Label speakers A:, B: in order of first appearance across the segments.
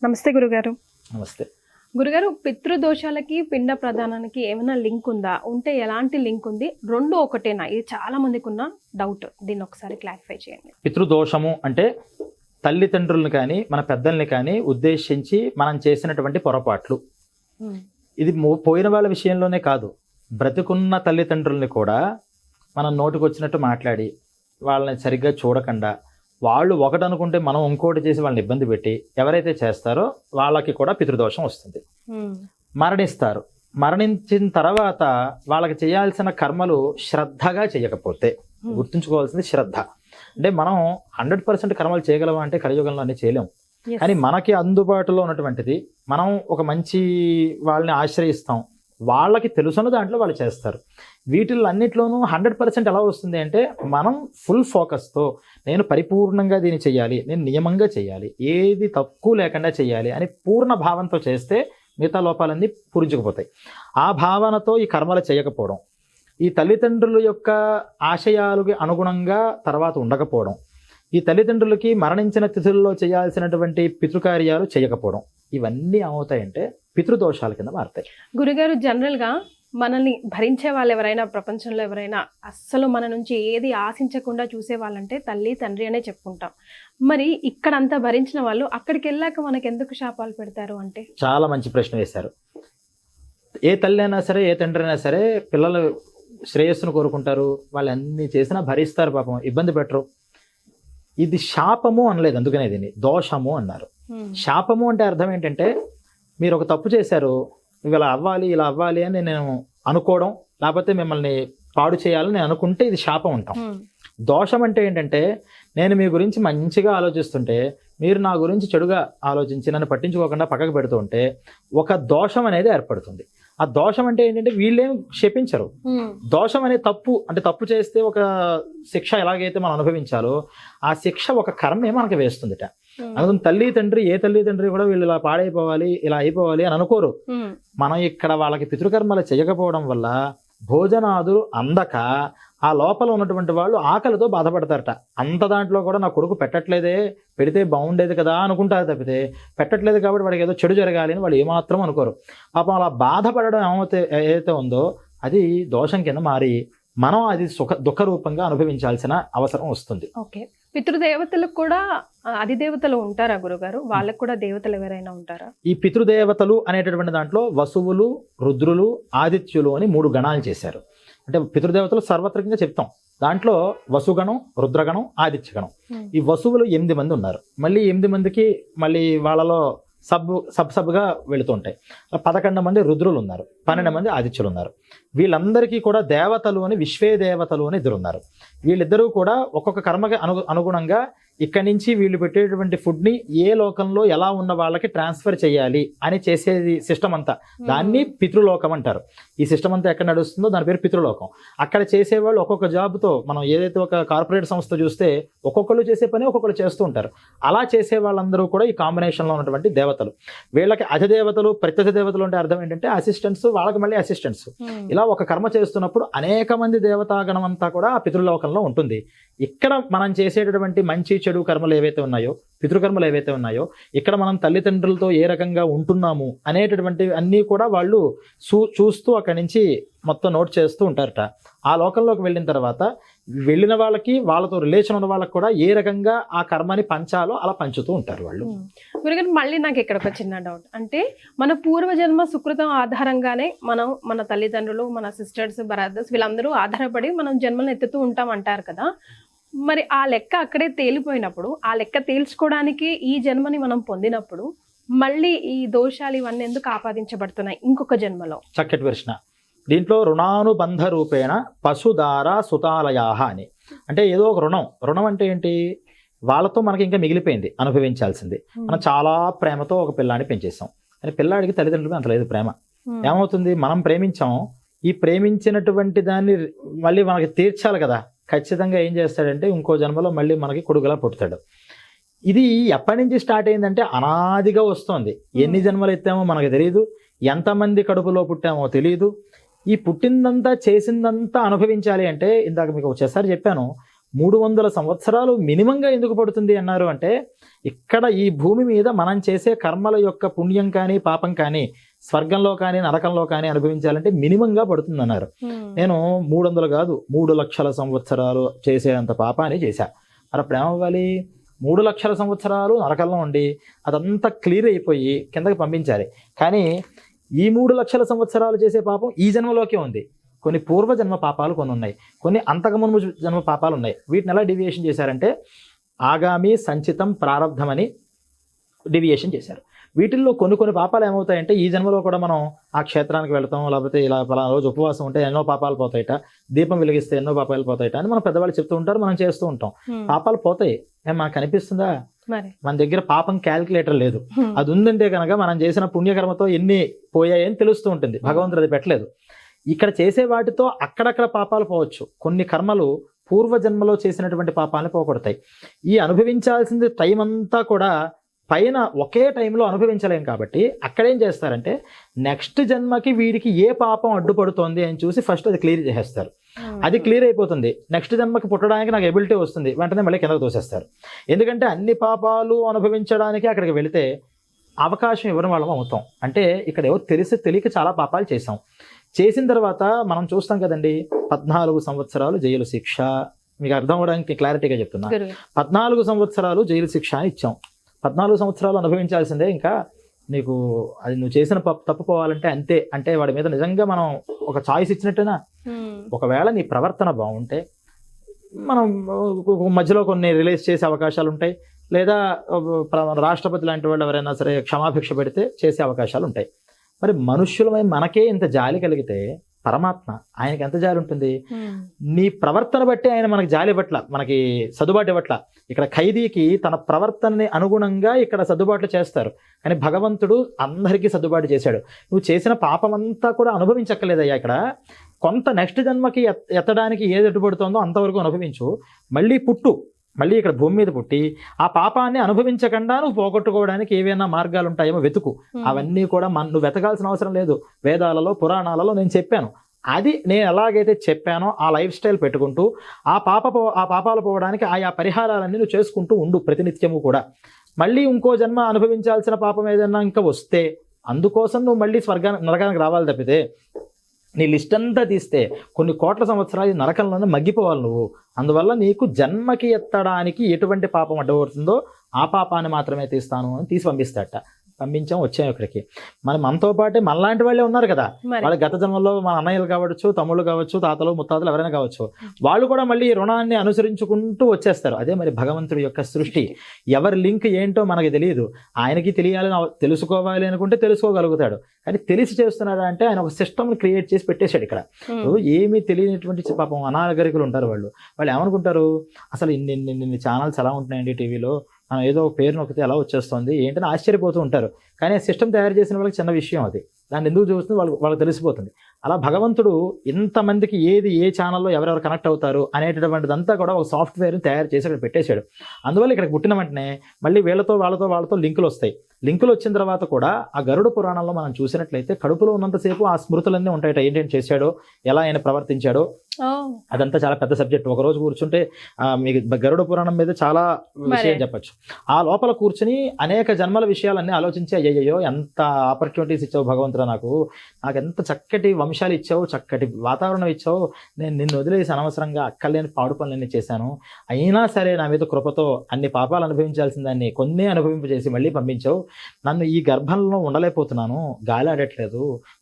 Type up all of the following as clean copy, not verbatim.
A: నమస్తే గురుగారు.
B: నమస్తే.
A: గురుగారు, పితృదోషాలకి పిండ ప్రదానానికి ఏమైనా లింక్ ఉందా? ఉంటే ఎలాంటి లింక్ ఉంది? రెండు ఒకటేనా? ఇది చాలా మందికి ఉన్న డౌట్. దీన్ని ఒకసారి క్లారిఫై చేయండి.
B: పితృదోషము అంటే తల్లిదండ్రులను కానీ మన పెద్దల్ని కానీ ఉద్దేశించి మనం చేసినటువంటి పొరపాట్లు. ఇది పోయిన వాళ్ళ విషయంలోనే కాదు, బ్రతికున్న తల్లిదండ్రుల్ని కూడా మనం నోటికొచ్చినట్టు మాట్లాడి వాళ్ళని సరిగ్గా చూడకుండా వాళ్ళు ఒకటి అనుకుంటే మనం ఇంకోటి చేసి వాళ్ళని ఇబ్బంది పెట్టి ఎవరైతే చేస్తారో వాళ్ళకి కూడా పితృదోషం వస్తుంది. మరణిస్తారు. మరణించిన తర్వాత వాళ్ళకి చేయాల్సిన కర్మలు శ్రద్ధగా చేయకపోతే, గుర్తుంచుకోవాల్సింది శ్రద్ధ. అంటే మనం 100% కర్మలు చేయగలమా అంటే కలియుగంలో అన్ని చేయలేము. కానీ మనకి అందుబాటులో ఉన్నటువంటిది మనం ఒక మంచి వాళ్ళని ఆశ్రయిస్తాం, వాళ్ళకి తెలుసున్న దాంట్లో వాళ్ళు చేస్తారు. వీటిల్లో అన్నిట్లోనూ 100% ఎలా వస్తుంది అంటే మనం ఫుల్ ఫోకస్తో నేను పరిపూర్ణంగా దీన్ని చేయాలి, నేను నియమంగా చేయాలి, ఏది తక్కువ లేకుండా చేయాలి అని పూర్ణ భావంతో చేస్తే మిగతా లోపాలన్నీ పూరించుకుపోతాయి. ఆ భావనతో ఈ కర్మలు చేయకపోవడం, ఈ తల్లిదండ్రుల యొక్క ఆశయాలకి అనుగుణంగా తర్వాత ఉండకపోవడం, ఈ తల్లిదండ్రులకి మరణించిన తిథుల్లో చేయాల్సినటువంటి పితృకార్యాలు చేయకపోవడం, ఇవన్నీ ఏమవుతాయంటే పితృదోషాల కింద మారుతాయి.
A: గురుగారు, జనరల్గా మనల్ని భరించే వాళ్ళు ఎవరైనా, ప్రపంచంలో ఎవరైనా అస్సలు మన నుంచి ఏది ఆశించకుండా చూసే వాళ్ళంటే తల్లి తండ్రి అనే చెప్పుకుంటాం. మరి ఇక్కడంతా భరించిన వాళ్ళు అక్కడికి వెళ్ళాక మనకి ఎందుకు శాపాలు పెడతారు అంటే? చాలా
B: మంచి ప్రశ్న వేశారు. ఏ తల్లి అయినా సరే, ఏ తండ్రి అయినా సరే పిల్లలు శ్రేయస్సును కోరుకుంటారు, వాళ్ళు అన్ని చేసినా భరిస్తారు, పాపం ఇబ్బంది పెట్టరు. ఇది శాపము అనలేదు, అందుకనే దీన్ని దోషము అన్నారు. శాపము అంటే అర్థం ఏంటంటే మీరు ఒక తప్పు చేశారు, ఇలా అవ్వాలి ఇలా అవ్వాలి అని నేను అనుకోవడం, లేకపోతే మిమ్మల్ని పాడు చేయాలని నేను అనుకుంటే ఇది శాపం ఉంటాం. దోషం అంటే ఏంటంటే నేను మీ గురించి మంచిగా ఆలోచిస్తుంటే మీరు నా గురించి చెడుగా ఆలోచించి నన్ను పట్టించుకోకుండా పక్కకు పెడుతూ ఉంటే ఒక దోషం అనేది ఏర్పడుతుంది. ఆ దోషం అంటే ఏంటంటే వీళ్ళేం క్షపించరు. దోషం అనే తప్పు అంటే తప్పు చేస్తే ఒక శిక్ష ఎలాగైతే మనం అనుభవించాలో ఆ శిక్ష ఒక కర్మే మనకి వేస్తుందిట. అందుకని తల్లి తండ్రి, ఏ తల్లి తండ్రి కూడా వీళ్ళు ఇలా పాడైపోవాలి ఇలా అయిపోవాలి అని అనుకోరు. మనం ఇక్కడ వాళ్ళకి పితృకర్మలు చేయకపోవడం వల్ల భోజనాదులు అందక ఆ లోపల ఉన్నటువంటి వాళ్ళు ఆకలితో బాధపడతారట. అంత దాంట్లో కూడా నా కొడుకు పెట్టట్లేదే, పెడితే బాగుండేది కదా అనుకుంటారు తప్పితే పెట్టట్లేదు కాబట్టి వాడికి ఏదో చెడు జరగాలి అని వాళ్ళు ఏమాత్రం అనుకోరు. పాపం అలా బాధపడడం ఏదైతే ఉందో అది దోషం కింద మారి మనం అది దుఃఖ రూపంగా అనుభవించాల్సిన అవసరం వస్తుంది.
A: ఓకే, పితృదేవతలకు కూడా అధిదేవతలు ఉంటారా గురుగారు? వాళ్ళకు కూడా దేవతలు ఎవరైనా ఉంటారా?
B: ఈ పితృదేవతలు అనేటటువంటి దాంట్లో వసువులు, రుద్రులు, ఆదిత్యులు అని 3 గణాలు చేశారు. అంటే పితృదేవతలు సర్వత్రికంగా చెప్తాం. దాంట్లో వసుగణం, రుద్రగణం, ఆదిత్యగణం. ఈ వసువులు 8 మంది ఉన్నారు. మళ్ళీ 8 మందికి మళ్ళీ వాళ్ళలో సబ్గా వెళుతూ ఉంటాయి. 11 మంది రుద్రులు ఉన్నారు, 12 మంది ఆదిత్యులు ఉన్నారు. వీళ్ళందరికీ కూడా దేవతలు అని విశ్వే దేవతలు అని 2 ఉన్నారు. వీళ్ళిద్దరూ కూడా ఒక్కొక్క కర్మకి అనుగుణంగా ఇక్కడి నుంచి వీళ్ళు పెట్టేటువంటి ఫుడ్ని ఏ లోకంలో ఎలా ఉన్న వాళ్ళకి ట్రాన్స్ఫర్ చేయాలి అని చేసేది సిస్టమ్ అంతా. దాన్ని పితృలోకం అంటారు. ఈ సిస్టమ్ అంతా ఎక్కడ నడుస్తుందో దాని పేరు పితృలోకం. అక్కడ చేసేవాళ్ళు ఒక్కొక్క జాబ్తో, మనం ఏదైతే ఒక కార్పొరేట్ సంస్థ చూస్తే ఒక్కొక్కరు చేసే పని ఒక్కొక్కరు చేస్తూ ఉంటారు. అలా చేసే వాళ్ళందరూ కూడా ఈ కాంబినేషన్లో ఉన్నటువంటి దేవతలు. వీళ్ళకి అధిదేవతలు, ప్రత్యక్ష దేవతలు అంటే అర్థం ఏంటంటే అసిస్టెంట్స్, వాళ్ళకి మళ్ళీ అసిస్టెంట్స్. ఇలా ఒక కర్మ చేస్తున్నప్పుడు అనేక మంది దేవతాగణం అంతా కూడా ఆ పితృలోకంలో ఉంటుంది. ఇక్కడ మనం చేసేటటువంటి మంచి చెడు కర్మలు ఏవైతే ఉన్నాయో, పితృకర్మలు ఏవైతే ఉన్నాయో, ఇక్కడ మనం తల్లిదండ్రులతో ఏ రకంగా ఉంటున్నాము అనేటటువంటి అన్నీ కూడా వాళ్ళు చూస్తూ అక్కడి నుంచి మొత్తం నోట్ చేస్తూ ఉంటారట. ఆ లోకంలోకి వెళ్ళిన తర్వాత వెళ్ళిన వాళ్ళకి, వాళ్ళతో రిలేషన్ ఉన్న వాళ్ళకి కూడా ఏ రకంగా ఆ కర్మని పంచాలో అలా పంచుతూ ఉంటారు వాళ్ళు.
A: గురుగారు, మళ్ళీ నాకు ఇక్కడ ఒక చిన్న డౌట్. అంటే మన పూర్వజన్మ సుకృతం ఆధారంగానే మనం మన తల్లిదండ్రులు, మన సిస్టర్స్, బ్రదర్స్ వీళ్ళందరూ ఆధారపడి మనం జన్మలను ఎత్తుతూ ఉంటాం అంటారు కదా. మరి ఆ లెక్క అక్కడే తేలిపోయినప్పుడు, ఆ లెక్క తేల్చుకోవడానికి ఈ జన్మని మనం పొందినప్పుడు మళ్ళీ ఈ దోషాలు ఇవన్నీ ఎందుకు ఆపాదించబడుతున్నాయి ఇంకొక జన్మలో?
B: చక్కటి ప్రశ్న. దీంట్లో రుణానుబంధ రూపేణ పశుధార సుతాలయాహ అని. అంటే ఏదో ఒక రుణం అంటే ఏంటి? వాళ్ళతో మనకి ఇంకా మిగిలిపోయింది అనుభవించాల్సింది. మనం చాలా ప్రేమతో ఒక పిల్లాన్ని పెంచేస్తాం, కానీ పిల్లాడికి తల్లిదండ్రులకి అంత లేదు ప్రేమ. ఏమవుతుంది? మనం ప్రేమించాం, ఈ ప్రేమించినటువంటి దాన్ని మళ్ళీ మనకి తీర్చాలి కదా. ఖచ్చితంగా ఏం చేస్తాడంటే ఇంకో జన్మలో మళ్ళీ మనకి కొడుకులా పుడతాడు. ఇది ఎప్పటి నుంచి స్టార్ట్ అయిందంటే అనాదిగా వస్తుంది. ఎన్ని జన్మలు ఎత్తామో మనకు తెలియదు, ఎంతమంది కడుపులో పుట్టామో తెలియదు. ఈ పుట్టిందంతా చేసిందంతా అనుభవించాలి అంటే ఇందాక మీకు ఒకసారి చెప్పాను, 300 సంవత్సరాలు మినిమంగా ఎందుకు పడుతుంది అన్నారు అంటే, ఇక్కడ ఈ భూమి మీద మనం చేసే కర్మల యొక్క పుణ్యం కానీ పాపం కానీ స్వర్గంలో కానీ నరకంలో కానీ అనుభవించాలంటే మినిమంగా పడుతుంది అన్నారు. నేను 300 కాదు 3 లక్షల సంవత్సరాలు చేసేంత పాపాన్ని చేశా. మరి అప్పుడు ఏమవ్వాలి? 3 లక్షల సంవత్సరాలు నరకంలో ఉండి అదంతా క్లియర్ అయిపోయి కిందకి పంపించాలి. కానీ ఈ 3 లక్షల సంవత్సరాలు చేసే పాపం ఈ జన్మలోకే ఉంది. కొన్ని పూర్వజన్మ పాపాలు కొన్ని ఉన్నాయి, కొన్ని అంతకుముందు జన్మ పాపాలు ఉన్నాయి. వీటిని ఎలా డివియేషన్ చేశారంటే ఆగామి, సంచితం, ప్రారంధం అని డివియేషన్ చేశారు. వీటిల్లో కొన్ని పాపాలు ఏమవుతాయంటే ఈ జన్మలో కూడా మనం ఆ క్షేత్రానికి వెళ్తాం, లేకపోతే ఇలా పలానా రోజు ఉపవాసం ఉంటే ఎన్నో పాపాలు పోతాయట, దీపం వెలిగిస్తే ఎన్నో పాపాలు పోతాయట అని మన పెద్దవాళ్ళు చెప్తూ ఉంటారు, మనం చేస్తూ ఉంటాం. పాపాలు పోతాయి, మనకు అనిపిస్తుందా? మన దగ్గర పాపం క్యాల్కులేటర్ లేదు. అది ఉందంటే కనుక మనం చేసిన పుణ్యకర్మతో ఎన్ని పోయాయని తెలుస్తూ ఉంటుంది. భగవంతుడు అది పెట్టలేదు. ఇక్కడ చేసే వాటితో అక్కడక్కడ పాపాలు పోవచ్చు. కొన్ని కర్మలు పూర్వజన్మలో చేసినటువంటి పాపాలను పోగొడతాయి. ఈ అనుభవించాల్సింది టైం అంతా కూడా పైన ఒకే టైంలో అనుభవించలేం కాబట్టి అక్కడేం చేస్తారంటే నెక్స్ట్ జన్మకి వీడికి ఏ పాపం అడ్డుపడుతోంది అని చూసి ఫస్ట్ అది క్లియర్ చేసేస్తారు. అది క్లియర్ అయిపోతుంది, నెక్స్ట్ జన్మకి పుట్టడానికి నాకు ఎబిలిటీ వస్తుంది, వెంటనే మళ్ళీ కిందకు తోసేస్తారు. ఎందుకంటే అన్ని పాపాలు అనుభవించడానికి అక్కడికి వెళితే అవకాశం ఇవ్వడం వాళ్ళం అవుతాం. అంటే ఇక్కడ ఎవరు తెలియక చాలా పాపాలు చేసాం. చేసిన తర్వాత మనం చూస్తాం కదండి, 14 సంవత్సరాలు జైలు శిక్ష. మీకు అర్థం అవడానికి క్లారిటీగా చెప్తున్నా. 14 సంవత్సరాలు జైలు శిక్ష అని ఇచ్చాం. 14 సంవత్సరాలు అనుభవించాల్సిందే. ఇంకా నీకు అది నువ్వు చేసిన తప్పు పోవాలంటే అంతే. అంటే వాడి మీద నిజంగా మనం ఒక చాయిస్ ఇచ్చినట్టేనా? ఒకవేళ నీ ప్రవర్తన బాగుంటే మనం మధ్యలో కొన్ని రిలీజ్ చేసే అవకాశాలు ఉంటాయి, లేదా రాష్ట్రపతి లాంటి వాళ్ళు ఎవరైనా సరే క్షమాభిక్ష పెడితే చేసే అవకాశాలు ఉంటాయి. మరి మనుష్యులమై మనకే ఇంత జాలి కలిగితే పరమాత్మ ఆయనకి ఎంత జాలి ఉంటుంది? నీ ప్రవర్తన బట్టి ఆయన మనకి జాలి ఇవ్వట్ల, మనకి సర్దుబాటు ఇవ్వట్ల. ఇక్కడ ఖైదీకి తన ప్రవర్తనని అనుగుణంగా ఇక్కడ సర్దుబాట్లు చేస్తారు, కానీ భగవంతుడు అందరికీ సర్దుబాటు చేశాడు. నువ్వు చేసిన పాపం అంతా కూడా అనుభవించక్కర్లేదయ్యా. ఇక్కడ కొంత నెక్స్ట్ జన్మకి ఎత్తడానికి ఏది అడ్డుపడుతుందో అంతవరకు అనుభవించు, మళ్ళీ పుట్టు, మళ్ళీ ఇక్కడ భూమి మీద పుట్టి ఆ పాపాన్ని అనుభవించకుండా నువ్వు పోగొట్టుకోవడానికి ఏవైనా మార్గాలు ఉంటాయేమో వెతుకు. అవన్నీ కూడా నువ్వు వెతకాల్సిన అవసరం లేదు. వేదాలలో పురాణాలలో నేను చెప్పాను. అది నేను ఎలాగైతే చెప్పానో ఆ లైఫ్ స్టైల్ పెట్టుకుంటూ ఆ పాపాలు పోవడానికి ఆయా పరిహారాలన్నీ నువ్వు చేసుకుంటూ ఉండు ప్రతినిత్యము కూడా. మళ్ళీ ఇంకో జన్మ అనుభవించాల్సిన పాపం ఏదైనా ఇంకా వస్తే అందుకోసం నువ్వు మళ్ళీ నరకానికి రావాలి తప్పితే నీ లిస్ట్ అంతా తీస్తే కొన్ని కోట్ల సంవత్సరాలు నరకంలోనే మగ్గిపోవాలి నువ్వు. అందువల్ల నీకు జన్మకి ఎత్తడానికి ఎటువంటి పాపం అడ్డపడుతుందో ఆ పాపాన్ని మాత్రమే తీస్తాను అని తీసి పంపిస్తాడట. పంపించాం, వచ్చాం ఇక్కడికి. మనతో పాటే మనలాంటి వాళ్ళే ఉన్నారు కదా, వాళ్ళ గత జన్మలో మన అన్నయ్యలు కావచ్చు, తమ్ముళ్ళు కావచ్చు, తాతలు ముత్తాతలు ఎవరైనా కావచ్చు, వాళ్ళు కూడా మళ్ళీ రుణాన్ని అనుసరించుకుంటూ వచ్చేస్తారు. అదే మరి భగవంతుడి యొక్క సృష్టి. ఎవరి లింక్ ఏంటో మనకి తెలియదు, ఆయనకి తెలియాలని తెలుసుకోవాలి అనుకుంటే తెలుసుకోగలుగుతాడు. కానీ తెలిసి చేస్తున్నాడా అంటే ఆయన ఒక సిస్టమ్ని క్రియేట్ చేసి పెట్టేశాడు ఇక్కడ. ఏమీ తెలియనటువంటి పాపం అనాగరికులు ఉంటారు. వాళ్ళు ఏమనుకుంటారు, అసలు ఇన్ని ఛానల్స్ ఎలా ఉంటున్నాయండి టీవీలో, మనం ఏదో పేరు నొక్కితే ఎలా వచ్చేస్తుంది ఏంటని ఆశ్చర్యపోతూ ఉంటారు. కానీ ఆ సిస్టమ్ తయారు చేసిన వాళ్ళకి చిన్న విషయం అది, దాన్ని ఎందుకు చూస్తుంది వాళ్ళకి తెలిసిపోతుంది. అలా భగవంతుడు ఇంతమందికి ఏ ఛానల్లో ఎవరెవరు కనెక్ట్ అవుతారు అనేటటువంటిదంతా కూడా ఒక సాఫ్ట్వేర్ని తయారు చేసి అక్కడ పెట్టేశాడు. అందువల్ల ఇక్కడ పుట్టిన వెంటనే మళ్ళీ వాళ్ళతో లింకులు వస్తాయి. లింకులు వచ్చిన తర్వాత కూడా ఆ గరుడ పురాణంలో మనం చూసినట్లయితే కడుపులో ఉన్నంతసేపు ఆ స్మృతులన్నీ ఉంటాయట. ఏంటేంటి చేశాడో, ఎలా ఆయన ప్రవర్తించాడో, అదంతా చాలా పెద్ద సబ్జెక్ట్. ఒకరోజు కూర్చుంటే మీకు గరుడ పురాణం మీద చాలా విషయం చెప్పచ్చు. ఆ లోపల కూర్చుని అనేక జన్మల విషయాలన్నీ ఆలోచించి అయ్యయ్యో ఎంత ఆపర్చునిటీస్ ఇచ్చావు భగవంతుడా, నాకు ఎంత చక్కటి వంశాలు ఇచ్చావు, చక్కటి వాతావరణం ఇచ్చావు, నేను నిన్ను వదిలేసి అనవసరంగా అక్కర్లేని పాడు పనులన్నీ చేశాను, అయినా సరే నా మీద కృపతో అన్ని పాపాలు అనుభవించాల్సిన దాన్ని కొన్ని అనుభవింపజేసి మళ్ళీ పంపించావు. నన్ను ఈ గర్భంలో ఉండలేకపోతున్నాను, గాలి ఆడట్లేదు,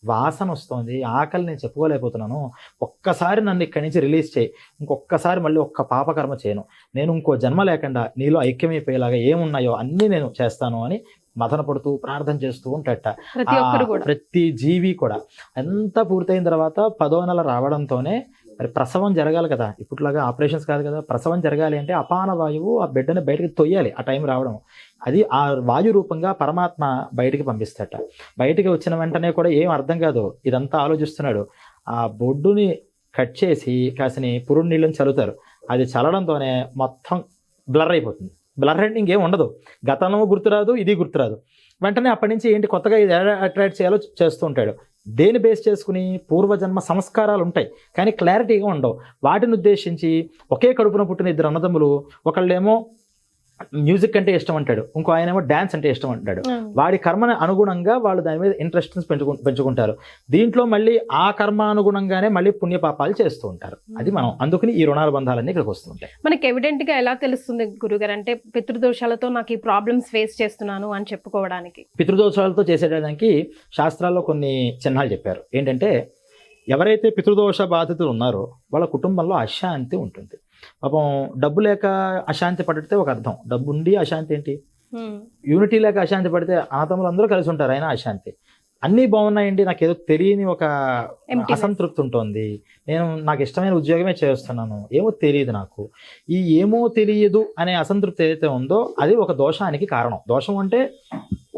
B: వాసన వస్తుంది, ఆకలి నేను చెప్పుకోలేకపోతున్నాను, ఒక్కసారి నన్ను ఇక్కడి నుంచి రిలీజ్ చేయి, ఇంకొక్కసారి మళ్ళీ ఒక్క పాపకర్మ చేయను, నేను ఇంకో జన్మ లేకుండా నీలో ఐక్యమైపోయేలాగా ఏమున్నాయో అన్నీ నేను చేస్తాను అని మదన పడుతూ ప్రార్థన చేస్తూ ఉంటాడట ప్రతి జీవి కూడా. ఎంత పూర్తయిన తర్వాత 10వ నెల రావడంతోనే మరి ప్రసవం జరగాలి కదా, ఇప్పట్లాగా ఆపరేషన్స్ కాదు కదా, ప్రసవం జరగాలి అంటే అపాన వాయువు ఆ బిడ్డని బయటకి తొయ్యాలి. ఆ టైం రావడం, అది ఆ వాయు రూపంగా పరమాత్మ బయటికి పంపిస్తాడట. బయటికి వచ్చిన వెంటనే కూడా ఏం అర్థం కాదు, ఇదంతా ఆలోచిస్తున్నాడు. ఆ బొడ్డుని కట్ చేసి కాసిని పురుడు నీళ్ళని చల్లుతారు. అది చల్లడంతోనే మొత్తం బ్లర్ అయిపోతుంది. బ్లర్ అంటే ఇంకేం ఉండదు, గతంలో గుర్తురాదు, ఇది గుర్తురాదు. వెంటనే అప్పటి నుంచి ఏంటి కొత్తగా ఇది అట్రాక్ట్ చేయాలో చేస్తూ ఉంటాడు. దేని బేస్ చేసుకుని పూర్వజన్మ సంస్కారాలు ఉంటాయి కానీ క్లారిటీగా ఉండవు. వాటిని ఉద్దేశించి ఒకే కడుపున పుట్టిన ఇద్దరు అన్నదమ్ములు, ఒకళ్ళేమో మ్యూజిక్ అంటే ఇష్టం అంటాడు, ఇంకో ఆయనేమో డ్యాన్స్ అంటే ఇష్టం అంటాడు. వాడి కర్మని అనుగుణంగా వాళ్ళు దాని మీద ఇంట్రెస్ట్ పెంచుకుంటారు. దీంట్లో మళ్ళీ ఆ కర్మానుగుణంగానే మళ్ళీ పుణ్యపాపాలు చేస్తూ ఉంటారు. అది మనం అందుకని ఈ రుణాల బంధాలన్నీ ఇక్కడికి వస్తుంటాయి.
A: మనకి ఎవిడెంట్ గా ఎలా తెలుస్తుంది గురుగారు, అంటే పితృదోషాలతో నాకు ఈ ప్రాబ్లమ్స్ ఫేస్ చేస్తున్నాను అని చెప్పుకోవడానికి?
B: పితృదోషాలతో చేసేయడానికి శాస్త్రాల్లో కొన్ని చిహ్నాలు చెప్పారు. ఏంటంటే ఎవరైతే పితృదోష బాధితులు ఉన్నారో వాళ్ళ కుటుంబంలో అశాంతి ఉంటుంది. పాపం డబ్బు లేక అశాంతి పడితే ఒక అర్థం, డబ్బు ఉండి అశాంతి ఏంటి? యూనిటీ లేక అశాంతి పడితే అన్నతమ్ములు అందరూ కలిసి ఉంటారు, అయినా అశాంతి. అన్నీ బాగున్నాయండి, నాకు ఏదో తెలియని ఒక అసంతృప్తి ఉంటుంది, నాకు ఇష్టమైన ఉద్యోగమే చేస్తున్నాను, ఏమో తెలియదు నాకు. ఈ ఏమో తెలియదు అనే అసంతృప్తి ఏదైతే ఉందో అది ఒక దోషానికి కారణం. దోషం అంటే